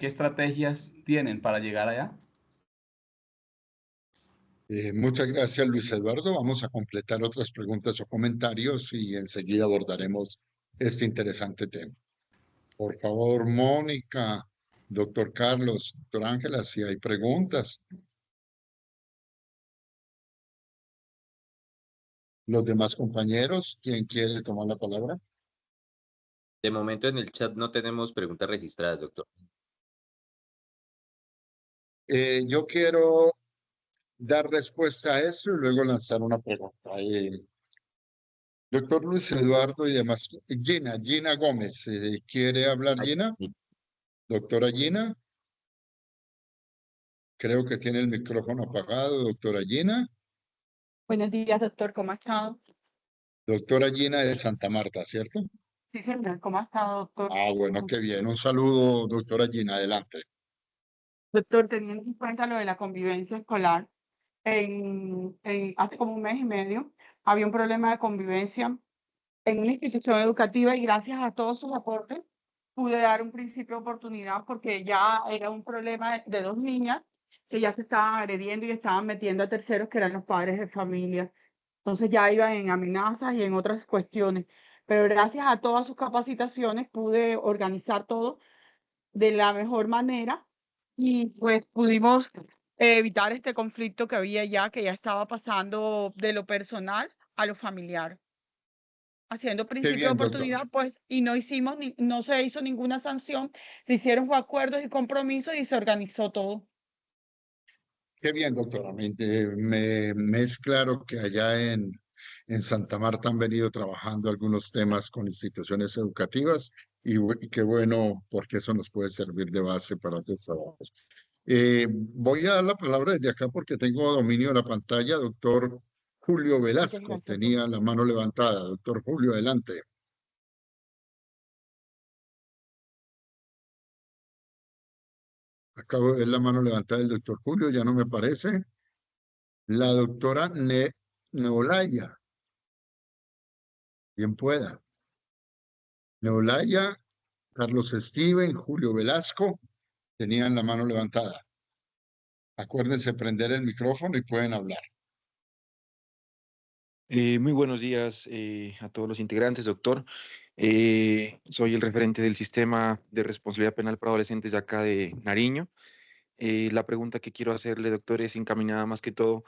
estrategias tienen para llegar allá? Muchas gracias, Luis Eduardo. Vamos a completar otras preguntas o comentarios y enseguida abordaremos este interesante tema. Por favor, Mónica, doctor Carlos, doctor Ángela, si hay preguntas. Los demás compañeros, ¿quién quiere tomar la palabra? De momento en el chat no tenemos preguntas registradas, doctor. Yo quiero dar respuesta a esto y luego lanzar una pregunta. Doctor Luis Eduardo y demás. Gina Gómez, ¿quiere hablar Ay, Gina? Doctora Gina. Creo que tiene el micrófono apagado, doctora Gina. Buenos días, doctor. ¿Cómo ha estado? Doctora Gina de Santa Marta, ¿cierto? Sí, señor. ¿Cómo ha estado, doctor? Ah, bueno, qué bien. Un saludo, doctora Gina, adelante. Doctor, teniendo en cuenta lo de la convivencia escolar, hace como un mes y medio había un problema de convivencia en una institución educativa y gracias a todos sus aportes pude dar un principio de oportunidad porque ya era un problema de dos niñas que ya se estaban agrediendo y estaban metiendo a terceros que eran los padres de familia. Entonces ya iban en amenazas y en otras cuestiones. Pero gracias a todas sus capacitaciones pude organizar todo de la mejor manera y pues pudimos evitar este conflicto que ya estaba pasando de lo personal a lo familiar. Haciendo Qué principio de bien, doctor. oportunidad, pues, y no se hizo ninguna sanción, se hicieron fue acuerdos y compromisos y se organizó todo. Qué bien, doctora. Me es claro que allá en Santa Marta han venido trabajando algunos temas con instituciones educativas y qué bueno porque eso nos puede servir de base para otros trabajos. Voy a dar la palabra desde acá porque tengo dominio de la pantalla. Doctor Julio Muchas Velasco gracias, doctor. tenía la mano levantada. Doctor Julio, adelante. Acabo de ver la mano levantada del doctor Julio, ya no me parece. La doctora Neolaya, bien pueda. Neolaya, Carlos Steven, Julio Velasco tenían la mano levantada. Acuérdense prender el micrófono y pueden hablar. Muy buenos días a todos los integrantes, doctor. Soy el referente del sistema de responsabilidad penal para adolescentes de acá de Nariño. La pregunta que quiero hacerle, doctor, es encaminada más que todo.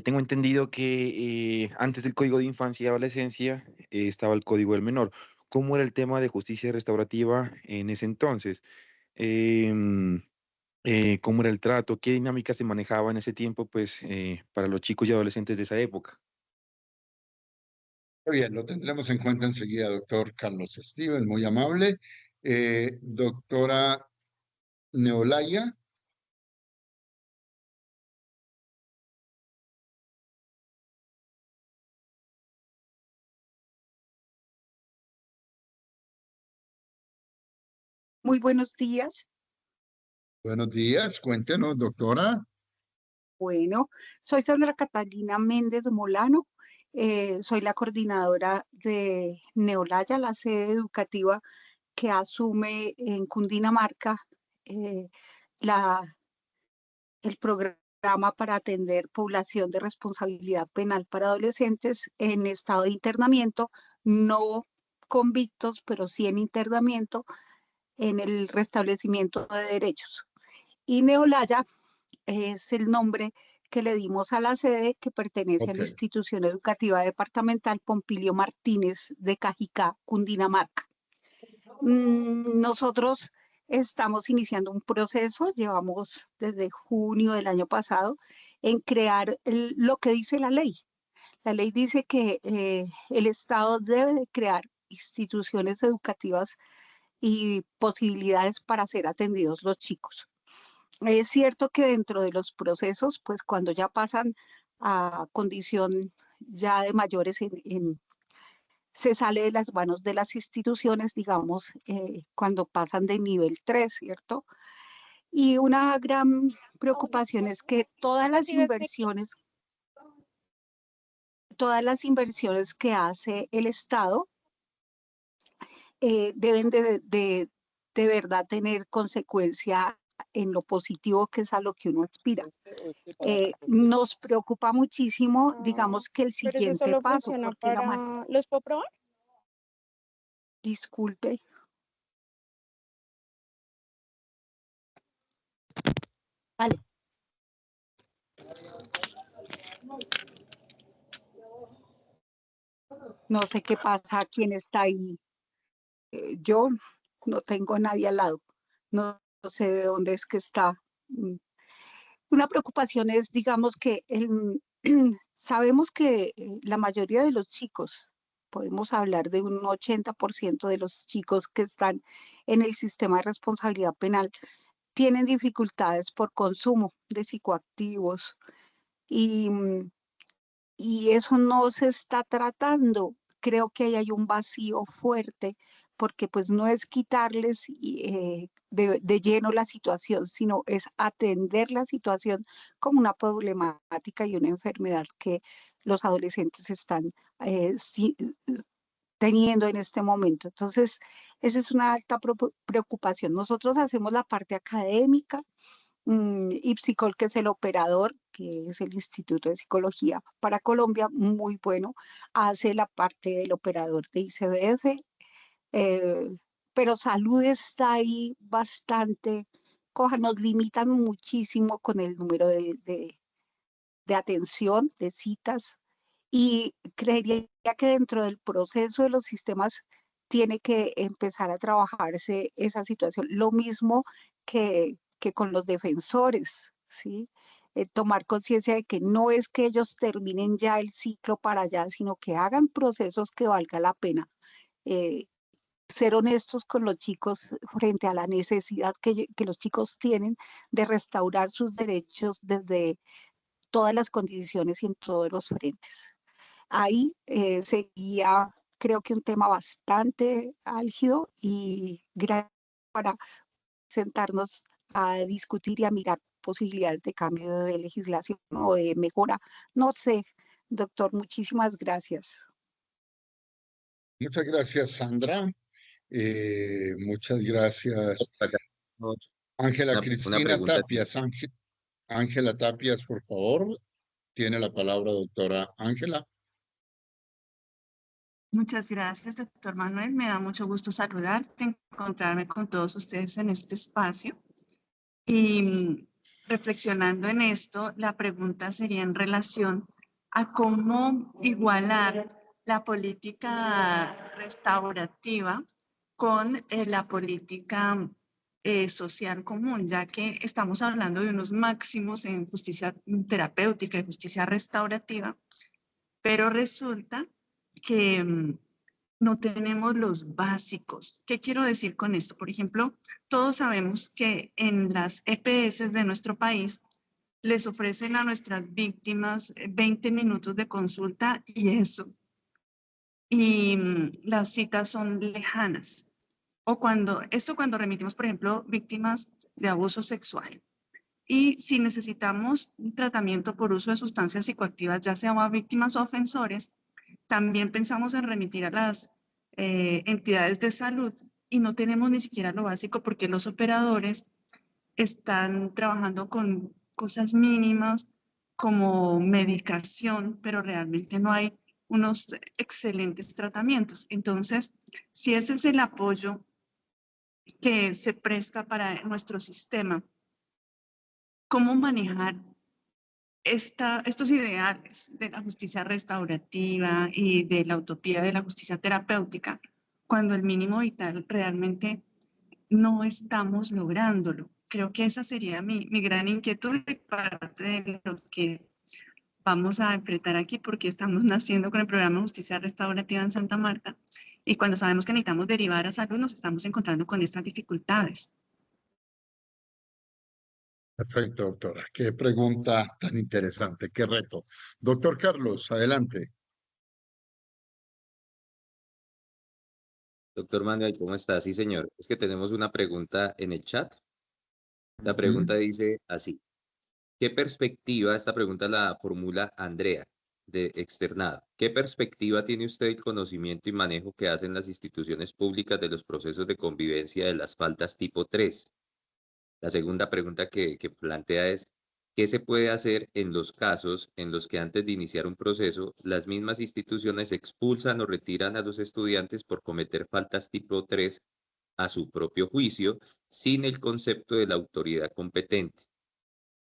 Tengo entendido que antes del Código de Infancia y Adolescencia estaba el Código del Menor. ¿Cómo era el tema de justicia restaurativa en ese entonces? Em, ¿Cómo era el trato? ¿Qué dinámica se manejaba en ese tiempo, pues, para los chicos y adolescentes de esa época? Muy bien, lo tendremos en cuenta enseguida, doctor Carlos Steven, muy amable. Doctora Neolaya. Muy buenos días. Buenos días, cuéntenos, doctora. Bueno, soy Sandra Catalina Méndez Molano. Soy la coordinadora de Neolaya, la sede educativa que asume en Cundinamarca eh, la, el programa para atender población de responsabilidad penal para adolescentes en estado de internamiento, no convictos, pero sí en internamiento en el restablecimiento de derechos. Y Neolaya es el nombre que le dimos a la sede que pertenece a la Ok. institución educativa departamental Pompilio Martínez de Cajicá, Cundinamarca. Nosotros estamos iniciando un proceso, llevamos desde junio del año pasado, en crear lo que dice la ley. La ley dice que el Estado debe de crear instituciones educativas y posibilidades para ser atendidos los chicos. Es cierto que dentro de los procesos, pues cuando ya pasan a condición ya de mayores, se sale de las manos de las instituciones, digamos, cuando pasan de nivel 3, ¿cierto? Y una gran preocupación es que todas las inversiones todas las inversiones que hace el Estado deben de verdad tener consecuencia en lo positivo, que es a lo que uno aspira. Nos preocupa muchísimo, digamos, que el Pero eso siguiente solo paso, funciona porque para... ¿Los puedo probar? disculpe, vale. No sé qué pasa, quién está ahí. Yo no tengo a nadie al lado, no sé de dónde es que está. Mm, Una preocupación es, digamos, que sabemos que la mayoría de los chicos, podemos hablar de un 80% de los chicos que están en el sistema de responsabilidad penal, tienen dificultades por consumo de psicoactivos y, y eso no se está tratando. Creo que ahí hay un vacío fuerte porque pues no es quitarles de lleno la situación, sino es atender la situación como una problemática y una enfermedad que los adolescentes están teniendo en este momento. Entonces, esa es una alta preocupación. Nosotros hacemos la parte académica, IPSICOL, que es el operador, que es el Instituto de Psicología para Colombia, muy bueno, hace la parte del operador de ICBF, eh, pero salud está ahí bastante coja, nos limitan muchísimo con el número de atención, de citas, y creería que dentro del proceso de los sistemas tiene que empezar a trabajarse esa situación. Lo mismo que con los defensores, ¿sí? Tomar conciencia de que no es que ellos terminen ya el ciclo para allá, sino que hagan procesos que valga la pena. Eh, Ser honestos con los chicos frente a la necesidad que los chicos tienen de restaurar sus derechos desde todas las condiciones y en todos los frentes. Ahí seguía, creo que un tema bastante álgido y gracias para sentarnos a discutir y a mirar posibilidades de cambio de legislación o de mejora. No sé, doctor, muchísimas gracias. Muchas gracias, Sandra. Muchas gracias, Acá tenemos Ángela una Cristina pregunta. Tapias. Ángela Tapias, por favor. Tiene la palabra, doctora Ángela. Muchas gracias, doctor Manuel. Me da mucho gusto saludarte, encontrarme con todos ustedes en este espacio. Y reflexionando en esto, la pregunta sería en relación a cómo igualar la política restaurativa con la política social común, ya que estamos hablando de unos máximos en justicia terapéutica y justicia restaurativa, pero resulta que no tenemos los básicos. ¿Qué quiero decir con esto? Por ejemplo, todos sabemos que en las EPS de nuestro país les ofrecen a nuestras víctimas 20 minutos de consulta y eso. Y las citas son lejanas. O cuando remitimos, por ejemplo, víctimas de abuso sexual. Y si necesitamos un tratamiento por uso de sustancias psicoactivas, ya sea a víctimas o ofensores, también pensamos en remitir a las entidades de salud y no tenemos ni siquiera lo básico porque los operadores están trabajando con cosas mínimas como medicación, pero realmente no hay unos excelentes tratamientos. Entonces, si ese es el apoyo que se presta para nuestro sistema, ¿cómo manejar estos ideales de la justicia restaurativa y de la utopía de la justicia terapéutica cuando el mínimo vital realmente no estamos lográndolo? Creo que esa sería mi gran inquietud y parte de lo que vamos a enfrentar aquí porque estamos naciendo con el programa de justicia restaurativa en Santa Marta y cuando sabemos que necesitamos derivar a salud nos estamos encontrando con estas dificultades. Perfecto, doctora. Qué pregunta tan interesante, qué reto. Doctor Carlos, adelante. Doctor Manuel, ¿cómo está? Sí, señor. Es que tenemos una pregunta en el chat. La pregunta dice así. ¿Qué perspectiva? Esta pregunta la formula Andrea. externado. ¿Qué perspectiva tiene usted del conocimiento y manejo que hacen las instituciones públicas de los procesos de convivencia de las faltas tipo 3? La segunda pregunta que plantea es, ¿qué se puede hacer en los casos en los que antes de iniciar un proceso, las mismas instituciones expulsan o retiran a los estudiantes por cometer faltas tipo 3 a su propio juicio, sin el concepto de la autoridad competente?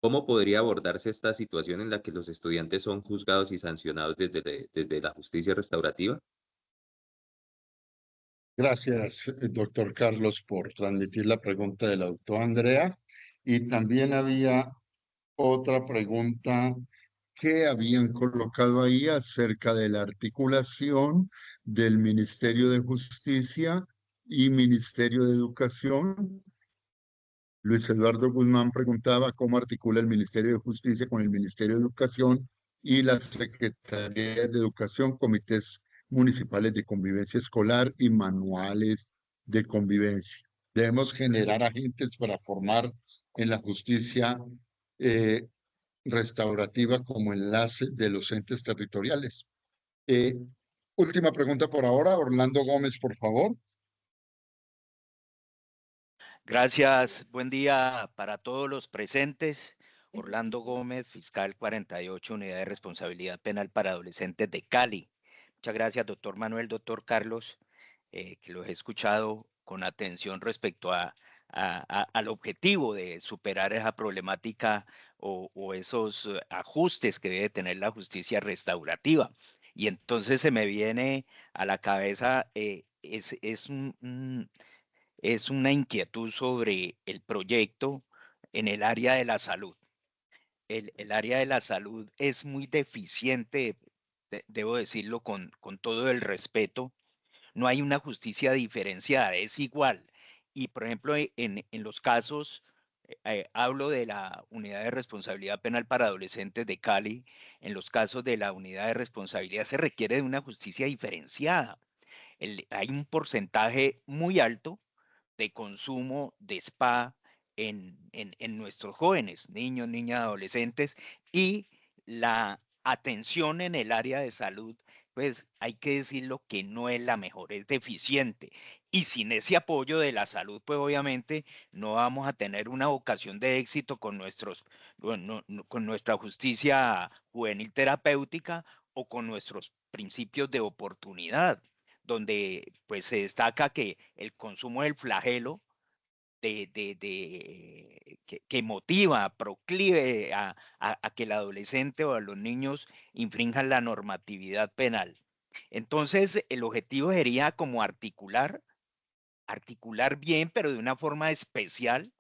¿Cómo podría abordarse esta situación en la que los estudiantes son juzgados y sancionados desde la justicia restaurativa? Gracias, doctor Carlos, por transmitir la pregunta de la doctora Andrea. Y también había otra pregunta que habían colocado ahí acerca de la articulación del Ministerio de Justicia y Ministerio de Educación. Luis Eduardo Guzmán preguntaba cómo articula el Ministerio de Justicia con el Ministerio de Educación y la Secretaría de Educación, comités municipales de convivencia escolar y manuales de convivencia. Debemos generar agentes para formar en la justicia restaurativa como enlace de los entes territoriales. Última pregunta por ahora, Orlando Gómez, por favor. Gracias, buen día para todos los presentes. Orlando Gómez, fiscal 48, Unidad de Responsabilidad Penal para Adolescentes de Cali. Muchas gracias, doctor Manuel, doctor Carlos, que los he escuchado con atención respecto al objetivo de superar esa problemática o esos ajustes que debe tener la justicia restaurativa. Y entonces se me viene a la cabeza, es una inquietud sobre el proyecto en el área de la salud. El área de la salud es muy deficiente, debo decirlo con todo el respeto. No hay una justicia diferenciada, es igual. Y por ejemplo, en los casos, hablo de la Unidad de Responsabilidad Penal para Adolescentes de Cali, en los casos de la Unidad de Responsabilidad se requiere de una justicia diferenciada. Hay un porcentaje muy alto de consumo de spa en nuestros jóvenes, niños, niñas, adolescentes, y la atención en el área de salud, pues hay que decirlo que no es la mejor, es deficiente. Y sin ese apoyo de la salud, pues obviamente no vamos a tener una vocación de éxito con con nuestra justicia juvenil terapéutica o con nuestros principios de oportunidad, donde pues se destaca que el consumo del flagelo que motiva, proclive a que el adolescente o a los niños infrinjan la normatividad penal. Entonces, el objetivo sería como articular bien, pero de una forma especial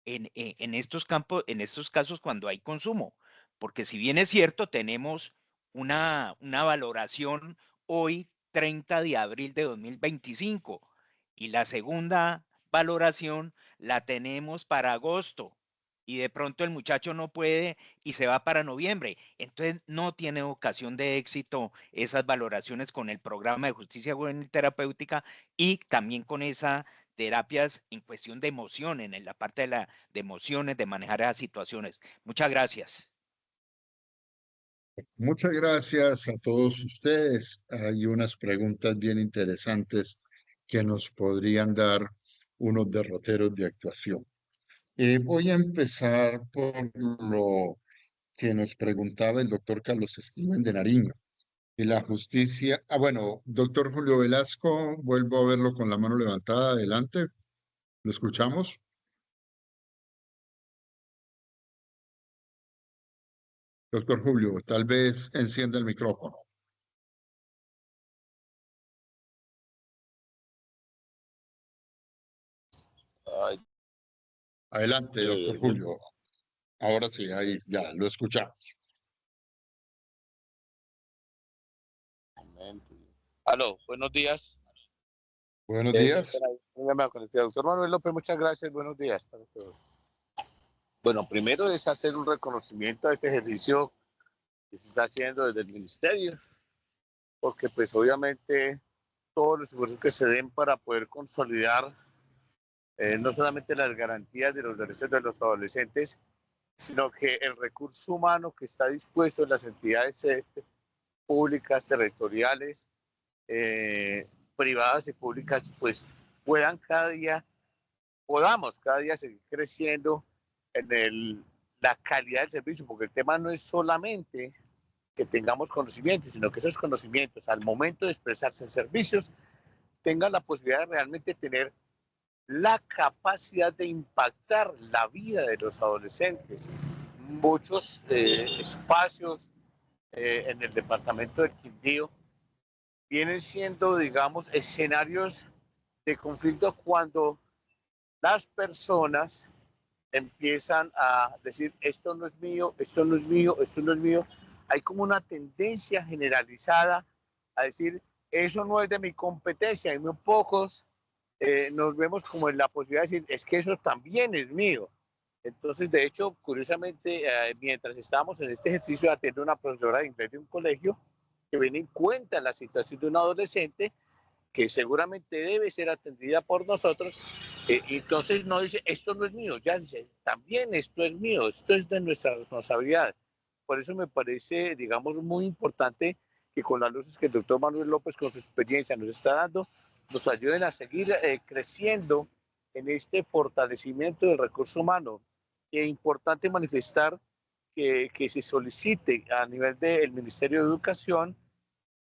en estos campos, en estos casos cuando hay consumo. Porque si bien es cierto, tenemos una valoración hoy, 30 de abril de 2025, y la segunda valoración la tenemos para agosto, y de pronto el muchacho no puede y se va para noviembre. Entonces no tiene ocasión de éxito esas valoraciones con el programa de justicia juvenil terapéutica y también con esa terapias en cuestión de emoción, en la parte de emociones, de manejar esas situaciones. Muchas gracias. Muchas gracias a todos ustedes. Hay unas preguntas bien interesantes que nos podrían dar unos derroteros de actuación. Voy a empezar por lo que nos preguntaba el doctor Carlos Steven de Nariño. Y la justicia. Bueno, doctor Julio Velasco, vuelvo a verlo con la mano levantada. Adelante. ¿Lo escuchamos? Doctor Julio, tal vez encienda el micrófono. Ay, Adelante, doctor Julio. Ahora sí, ahí ya, lo escuchamos. aló, buenos días. Buenos días. Doctor Manuel López, muchas gracias. Buenos días para todos. Bueno, primero es hacer un reconocimiento a este ejercicio que se está haciendo desde el ministerio, porque pues obviamente todos los esfuerzos que se den para poder consolidar no solamente las garantías de los derechos de los adolescentes, sino que el recurso humano que está dispuesto en las entidades públicas, territoriales, privadas y públicas, pues podamos cada día seguir creciendo en la calidad del servicio, porque el tema no es solamente que tengamos conocimientos, sino que esos conocimientos al momento de expresarse en servicios tengan la posibilidad de realmente tener la capacidad de impactar la vida de los adolescentes. Muchos espacios en el departamento del Quindío vienen siendo, digamos, escenarios de conflicto cuando las personas empiezan a decir, esto no es mío, esto no es mío, esto no es mío. Hay como una tendencia generalizada a decir, eso no es de mi competencia. Y muy pocos nos vemos como en la posibilidad de decir, es que eso también es mío. Entonces, de hecho, curiosamente, mientras estábamos en este ejercicio, atiendo a una profesora de inglés de un colegio que viene en cuenta la situación de un adolescente que seguramente debe ser atendida por nosotros. Entonces no dice, esto no es mío, ya dice, también esto es mío, esto es de nuestra responsabilidad. Por eso me parece, digamos, muy importante que con las luces que el doctor Manuel López, con su experiencia, nos está dando, nos ayuden a seguir creciendo en este fortalecimiento del recurso humano. Es importante manifestar que se solicite a nivel del Ministerio de Educación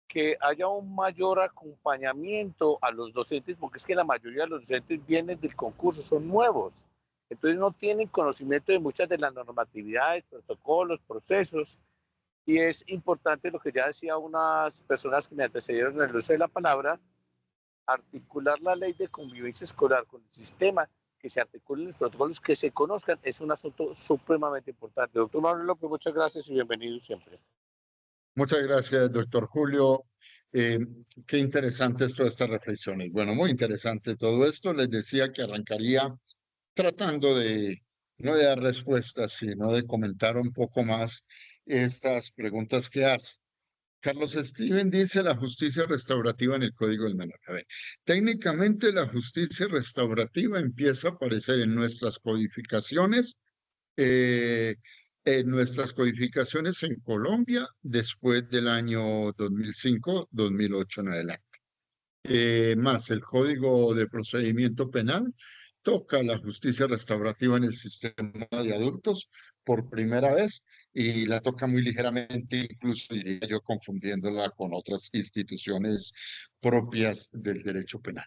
que haya un mayor acompañamiento a los docentes, porque es que la mayoría de los docentes vienen del concurso, son nuevos, entonces no tienen conocimiento de muchas de las normatividades, protocolos, procesos, y es importante lo que ya decía unas personas que me antecedieron en el uso de la palabra, articular la ley de convivencia escolar con el sistema, que se articulen los protocolos, que se conozcan, es un asunto supremamente importante. Doctor Manuel López, muchas gracias y bienvenido siempre. Muchas gracias, doctor Julio. Qué interesantes todas estas reflexiones. Bueno, muy interesante todo esto. Les decía que arrancaría tratando de no de dar respuestas, sino de comentar un poco más estas preguntas que hace. Carlos Steven dice la justicia restaurativa en el Código del Menor. A ver, técnicamente la justicia restaurativa empieza a aparecer en nuestras codificaciones en Colombia después del año 2005-2008 en adelante. Más el Código de Procedimiento Penal toca la justicia restaurativa en el sistema de adultos por primera vez y la toca muy ligeramente, incluso diría yo confundiéndola con otras instituciones propias del derecho penal.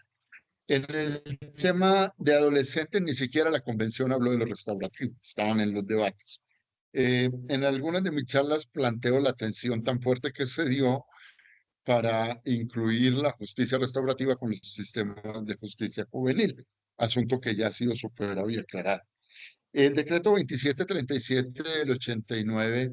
En el tema de adolescentes, ni siquiera la convención habló de lo restaurativo, estaban en los debates. En algunas de mis charlas planteo la tensión tan fuerte que se dio para incluir la justicia restaurativa con los sistemas de justicia juvenil, asunto que ya ha sido superado y aclarado. El decreto 2737 del 89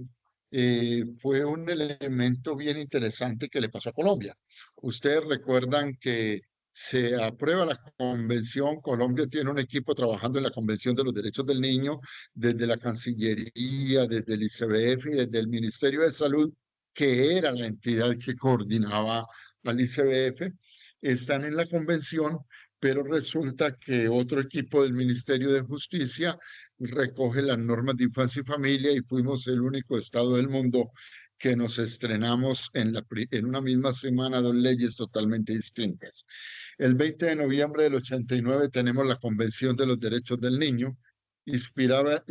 fue un elemento bien interesante que le pasó a Colombia. Ustedes recuerdan que se aprueba la convención, Colombia tiene un equipo trabajando en la Convención de los Derechos del Niño, desde la Cancillería, desde el ICBF y desde el Ministerio de Salud, que era la entidad que coordinaba al ICBF, están en la convención, pero resulta que otro equipo del Ministerio de Justicia recoge las normas de infancia y familia y fuimos el único estado del mundo que nos estrenamos en una misma semana dos leyes totalmente distintas. El 20 de noviembre del 89 tenemos la Convención de los Derechos del Niño, inspirada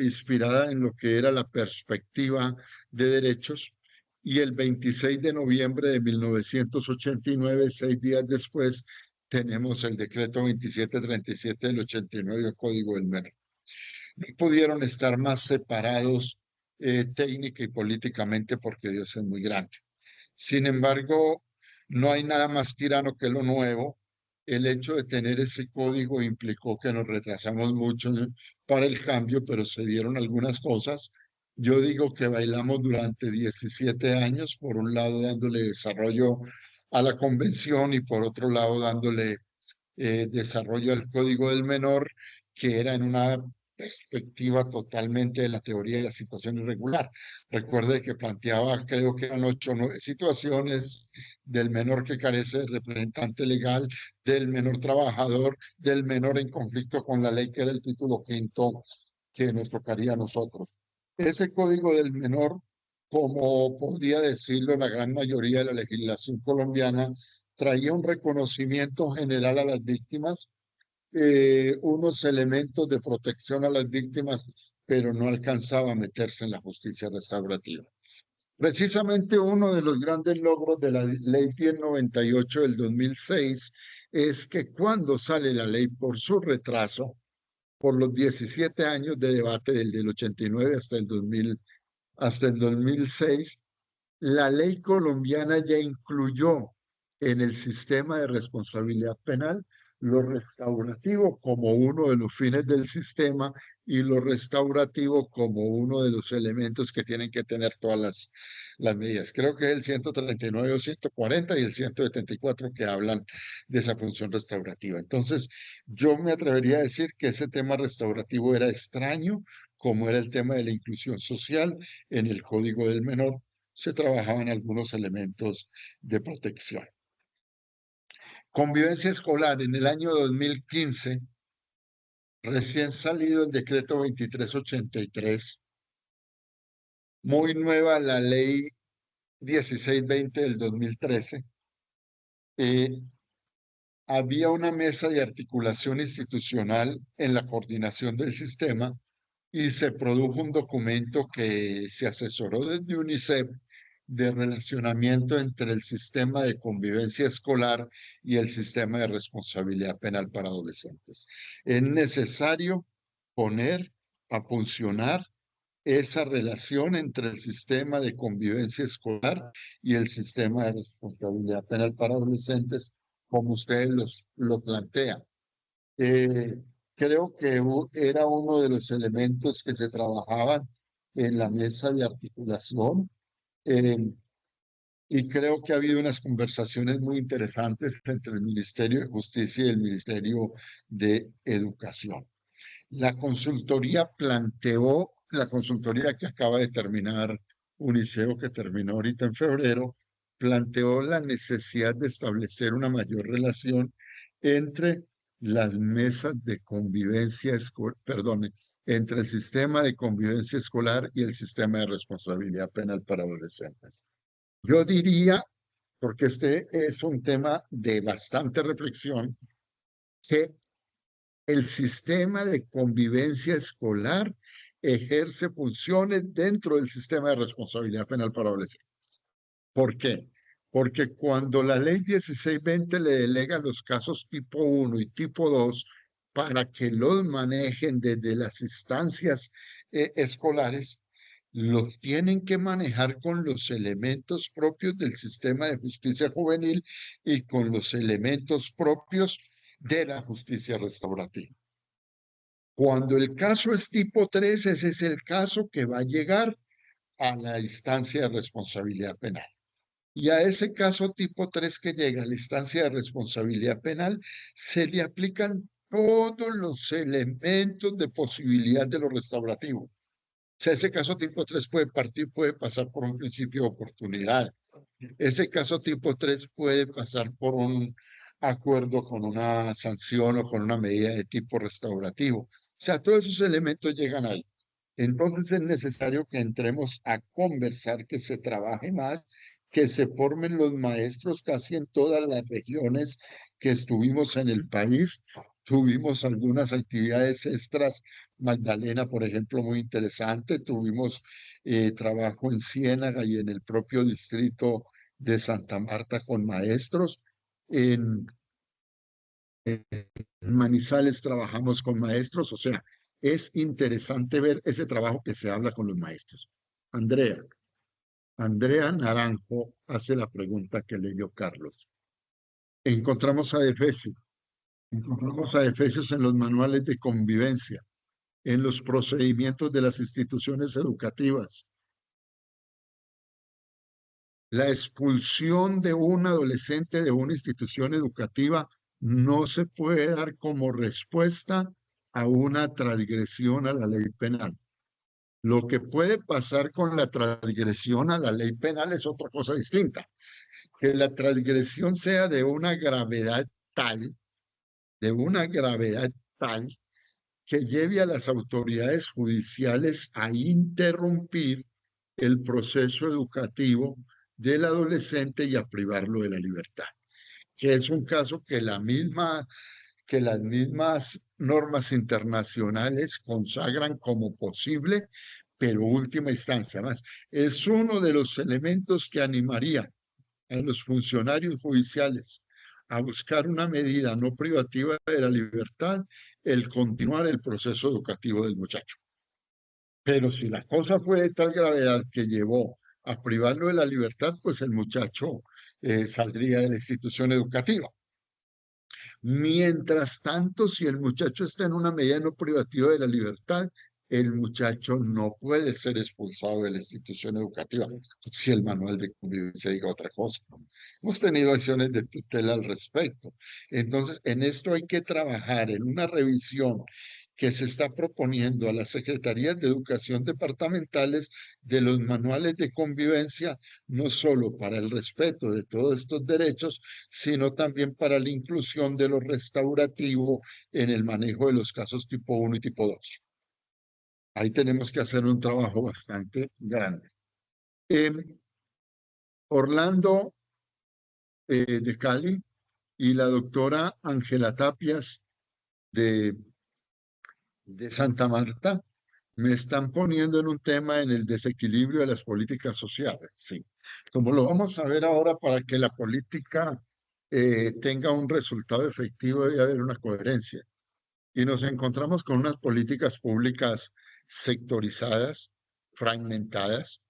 en lo que era la perspectiva de derechos, y el 26 de noviembre de 1989, 6 días después, tenemos el decreto 2737 del 89, el Código del Menor. No pudieron estar más separados técnica y políticamente porque Dios es muy grande. Sin embargo, no hay nada más tirano que lo nuevo. El hecho de tener ese código implicó que nos retrasamos mucho para el cambio, pero se dieron algunas cosas. Yo digo que bailamos durante 17 años, por un lado dándole desarrollo a la convención y por otro lado dándole desarrollo al Código del Menor, que era en una perspectiva totalmente de la teoría de la situación irregular. Recuerde que planteaba, creo que eran 8 o 9 situaciones del menor que carece de representante legal, del menor trabajador, del menor en conflicto con la ley, que era el título quinto que nos tocaría a nosotros. Ese código del menor, como podría decirlo la gran mayoría de la legislación colombiana, traía un reconocimiento general a las víctimas, unos elementos de protección a las víctimas, pero no alcanzaba a meterse en la justicia restaurativa. Precisamente uno de los grandes logros de la Ley 1098 del 2006 es que cuando sale la ley por su retraso, por los 17 años de debate del 89 hasta el 2006, la ley colombiana ya incluyó en el sistema de responsabilidad penal lo restaurativo como uno de los fines del sistema y lo restaurativo como uno de los elementos que tienen que tener todas las medidas. Creo que es el 139 o 140 y el 174 que hablan de esa función restaurativa. Entonces, yo me atrevería a decir que ese tema restaurativo era extraño, como era el tema de la inclusión social en el Código del Menor. Se trabajaban algunos elementos de protección. Convivencia escolar en el año 2015, recién salido el decreto 2383, muy nueva la ley 1620 del 2013, había una mesa de articulación institucional en la coordinación del sistema y se produjo un documento que se asesoró desde UNICEF de relacionamiento entre el sistema de convivencia escolar y el sistema de responsabilidad penal para adolescentes. Es necesario poner a funcionar esa relación entre el sistema de convivencia escolar y el sistema de responsabilidad penal para adolescentes, como ustedes lo plantean. Creo que era uno de los elementos que se trabajaban en la mesa de articulación. Y creo que ha habido unas conversaciones muy interesantes entre el Ministerio de Justicia y el Ministerio de Educación. La consultoría que acaba de terminar Uniceo, que terminó ahorita en febrero, planteó la necesidad de establecer una mayor relación entre las mesas de convivencia escolar, entre el sistema de convivencia escolar y el sistema de responsabilidad penal para adolescentes. Yo diría, porque este es un tema de bastante reflexión, que el sistema de convivencia escolar ejerce funciones dentro del sistema de responsabilidad penal para adolescentes. ¿Por qué? Porque cuando la ley 1620 le delega los casos tipo 1 y tipo 2 para que los manejen desde las instancias escolares, los tienen que manejar con los elementos propios del sistema de justicia juvenil y con los elementos propios de la justicia restaurativa. Cuando el caso es tipo 3, ese es el caso que va a llegar a la instancia de responsabilidad penal. Y a ese caso tipo 3 que llega a la instancia de responsabilidad penal, se le aplican todos los elementos de posibilidad de lo restaurativo. O sea, ese caso tipo 3 puede pasar por un principio de oportunidad. Ese caso tipo 3 puede pasar por un acuerdo con una sanción o con una medida de tipo restaurativo. O sea, todos esos elementos llegan ahí. Entonces es necesario que entremos a conversar, que se trabaje más, que se formen los maestros casi en todas las regiones que estuvimos en el país. Tuvimos algunas actividades extras, Magdalena, por ejemplo, muy interesante. Tuvimos trabajo en Ciénaga y en el propio distrito de Santa Marta con maestros. En Manizales trabajamos con maestros, o sea, es interesante ver ese trabajo que se habla con los maestros. Andrea Naranjo hace la pregunta que leyó Carlos. Encontramos a Efesios en los manuales de convivencia, en los procedimientos de las instituciones educativas. La expulsión de un adolescente de una institución educativa no se puede dar como respuesta a una transgresión a la ley penal. Lo que puede pasar con la transgresión a la ley penal es otra cosa distinta. Que la transgresión sea de una gravedad tal que lleve a las autoridades judiciales a interrumpir el proceso educativo del adolescente y a privarlo de la libertad, que es un caso que las mismas normas internacionales consagran como posible, pero última instancia más. Es uno de los elementos que animaría a los funcionarios judiciales a buscar una medida no privativa de la libertad, el continuar el proceso educativo del muchacho. Pero si la cosa fue de tal gravedad que llevó a privarlo de la libertad, pues el muchacho saldría de la institución educativa. Mientras tanto, si el muchacho está en una medida no privativa de la libertad, el muchacho no puede ser expulsado de la institución educativa si el manual de convivencia diga otra cosa. Hemos tenido acciones de tutela al respecto. Entonces, en esto hay que trabajar en una revisión que se está proponiendo a las secretarías de educación departamentales de los manuales de convivencia, no solo para el respeto de todos estos derechos, sino también para la inclusión de lo restaurativo en el manejo de los casos tipo 1 y tipo 2. Ahí tenemos que hacer un trabajo bastante grande. Orlando de Cali y la doctora Ángela Tapias de Santa Marta me están poniendo en un tema en el desequilibrio de las políticas sociales. Sí. Como lo vamos a ver ahora, para que la política tenga un resultado efectivo debe haber una coherencia. Y nos encontramos con unas políticas públicas sectorizadas, fragmentadas,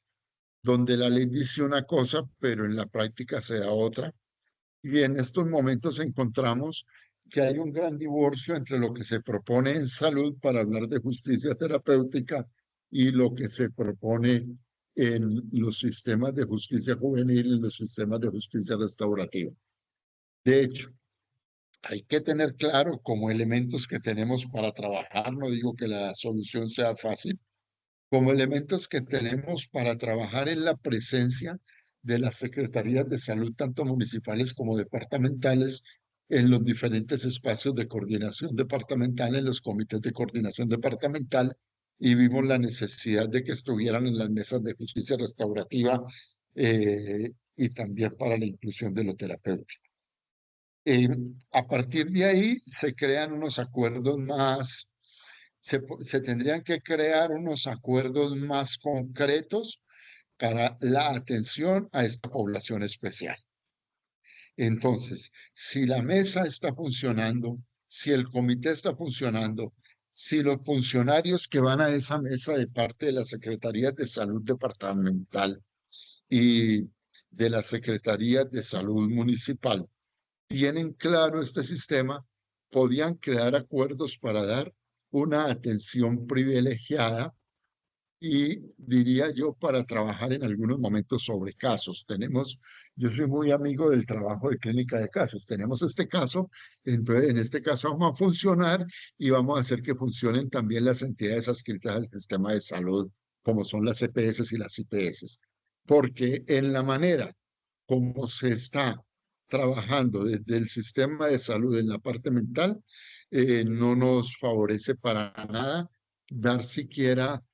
donde la ley dice una cosa, pero en la práctica se da otra. Y en estos momentos encontramos que hay un gran divorcio entre lo que se propone en salud para hablar de justicia terapéutica y lo que se propone en los sistemas de justicia juvenil y los sistemas de justicia restaurativa. De hecho, hay que tener claro como elementos que tenemos para trabajar, no digo que la solución sea fácil, como elementos que tenemos para trabajar en la presencia de las secretarías de salud, tanto municipales como departamentales, en los diferentes espacios de coordinación departamental, en los comités de coordinación departamental, y vimos la necesidad de que estuvieran en las mesas de justicia restaurativa y también para la inclusión de lo terapéutico. A partir de ahí se crean unos acuerdos más, se tendrían que crear unos acuerdos más concretos para la atención a esta población especial. Entonces, si la mesa está funcionando, si el comité está funcionando, si los funcionarios que van a esa mesa de parte de la Secretaría de Salud Departamental y de la Secretaría de Salud Municipal tienen claro este sistema, podían crear acuerdos para dar una atención privilegiada y diría yo para trabajar en algunos momentos sobre casos. Yo soy muy amigo del trabajo de clínica de casos. Tenemos este caso, entonces en este caso vamos a funcionar y vamos a hacer que funcionen también las entidades adscritas al sistema de salud, como son las EPS y las IPS. Porque en la manera como se está trabajando desde el sistema de salud en la parte mental, no nos favorece para nada dar siquiera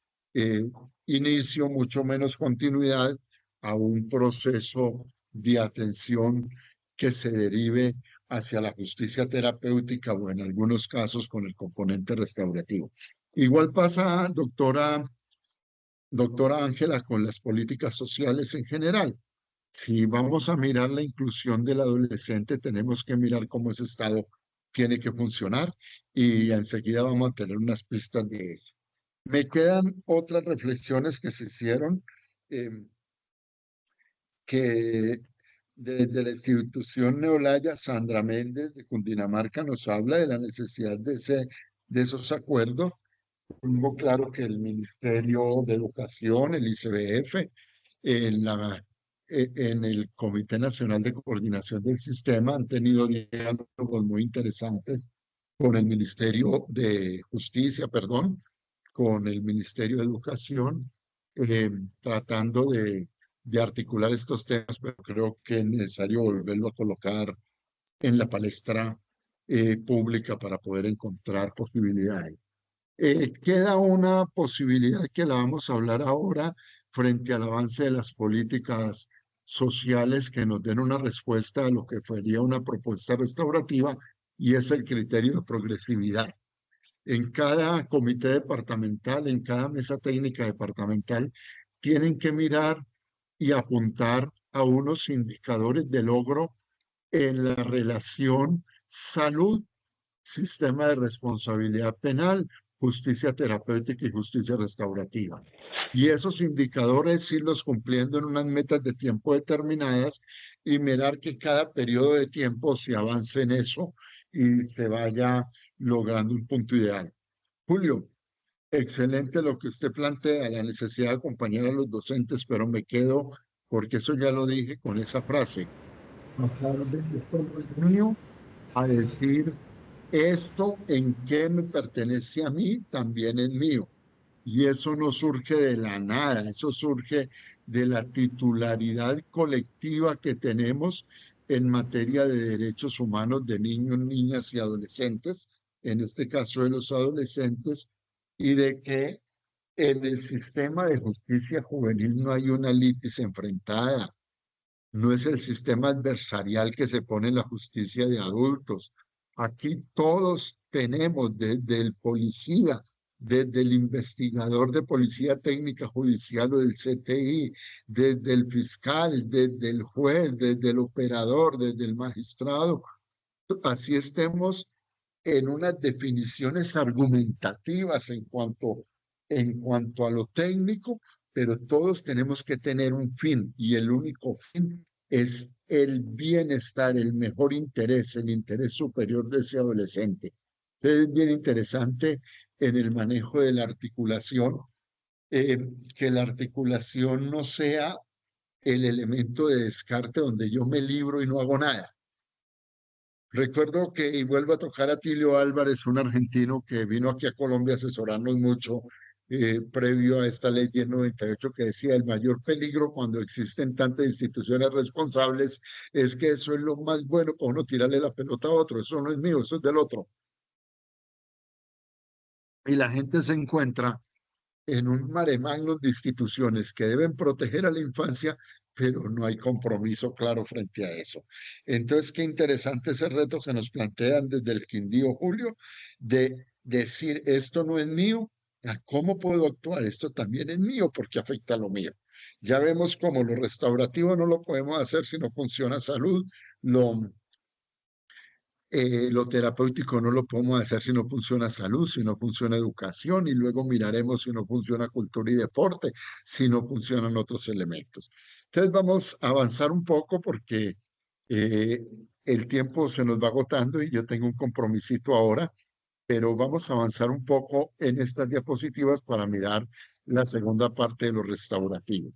inicio, mucho menos continuidad a un proceso de atención que se derive hacia la justicia terapéutica o en algunos casos con el componente restaurativo. Igual pasa, doctora Ángela, con las políticas sociales en general. Si vamos a mirar la inclusión del adolescente, tenemos que mirar cómo ese Estado tiene que funcionar y enseguida vamos a tener unas pistas de eso. Me quedan otras reflexiones que se hicieron, que desde la institución Neolaya, Sandra Méndez de Cundinamarca nos habla de la necesidad de esos acuerdos. Tengo claro que el Ministerio de Educación, el ICBF, en el Comité Nacional de Coordinación del Sistema han tenido diálogos muy interesantes con el Ministerio de Justicia, con el Ministerio de Educación, tratando de articular estos temas, pero creo que es necesario volverlo a colocar en la palestra pública para poder encontrar posibilidades. Queda una posibilidad que la vamos a hablar ahora frente al avance de las políticas sociales que nos den una respuesta a lo que sería una propuesta restaurativa, y es el criterio de progresividad. En cada comité departamental, en cada mesa técnica departamental, tienen que mirar y apuntar a unos indicadores de logro en la relación salud, sistema de responsabilidad penal, justicia terapéutica y justicia restaurativa. Y esos indicadores irlos cumpliendo en unas metas de tiempo determinadas y mirar que cada periodo de tiempo se avance en eso y se vaya logrando un punto ideal. Julio, excelente lo que usted plantea, la necesidad de acompañar a los docentes, pero me quedo, porque eso ya lo dije con esa frase, pasar de esto niño a decir, esto en qué me pertenece a mí, también es mío. Y eso no surge de la nada, eso surge de la titularidad colectiva que tenemos en materia de derechos humanos de niños, niñas y adolescentes, en este caso de los adolescentes, y de que en el sistema de justicia juvenil no hay una litis enfrentada, no es el sistema adversarial que se pone en la justicia de adultos. Aquí todos tenemos, desde el policía, desde el investigador de policía técnica judicial o del CTI, desde el fiscal, desde el juez, desde el operador, desde el magistrado, así estemos en unas definiciones argumentativas en cuanto a lo técnico, pero todos tenemos que tener un fin, y el único fin es el bienestar, el mejor interés, el interés superior de ese adolescente. Entonces es bien interesante en el manejo de la articulación, que la articulación no sea el elemento de descarte donde yo me libro y no hago nada. Recuerdo que, y vuelvo a tocar a Tilio Álvarez, un argentino que vino aquí a Colombia a asesorarnos mucho previo a esta ley 1098, que decía, el mayor peligro cuando existen tantas instituciones responsables es que eso es lo más bueno para uno tirarle la pelota a otro, eso no es mío, eso es del otro. Y la gente se encuentra en un mare magnum de instituciones que deben proteger a la infancia, pero no hay compromiso claro frente a eso. Entonces, qué interesante ese reto que nos plantean desde el Quindío, Julio, de decir, esto no es mío, ¿cómo puedo actuar? Esto también es mío porque afecta a lo mío. Ya vemos cómo lo restaurativo no lo podemos hacer si no funciona salud, lo terapéutico no lo podemos hacer si no funciona salud, si no funciona educación, y luego miraremos si no funciona cultura y deporte, si no funcionan otros elementos. Entonces vamos a avanzar un poco porque el tiempo se nos va agotando y yo tengo un compromisito ahora, pero vamos a avanzar un poco en estas diapositivas para mirar la segunda parte de lo restaurativo.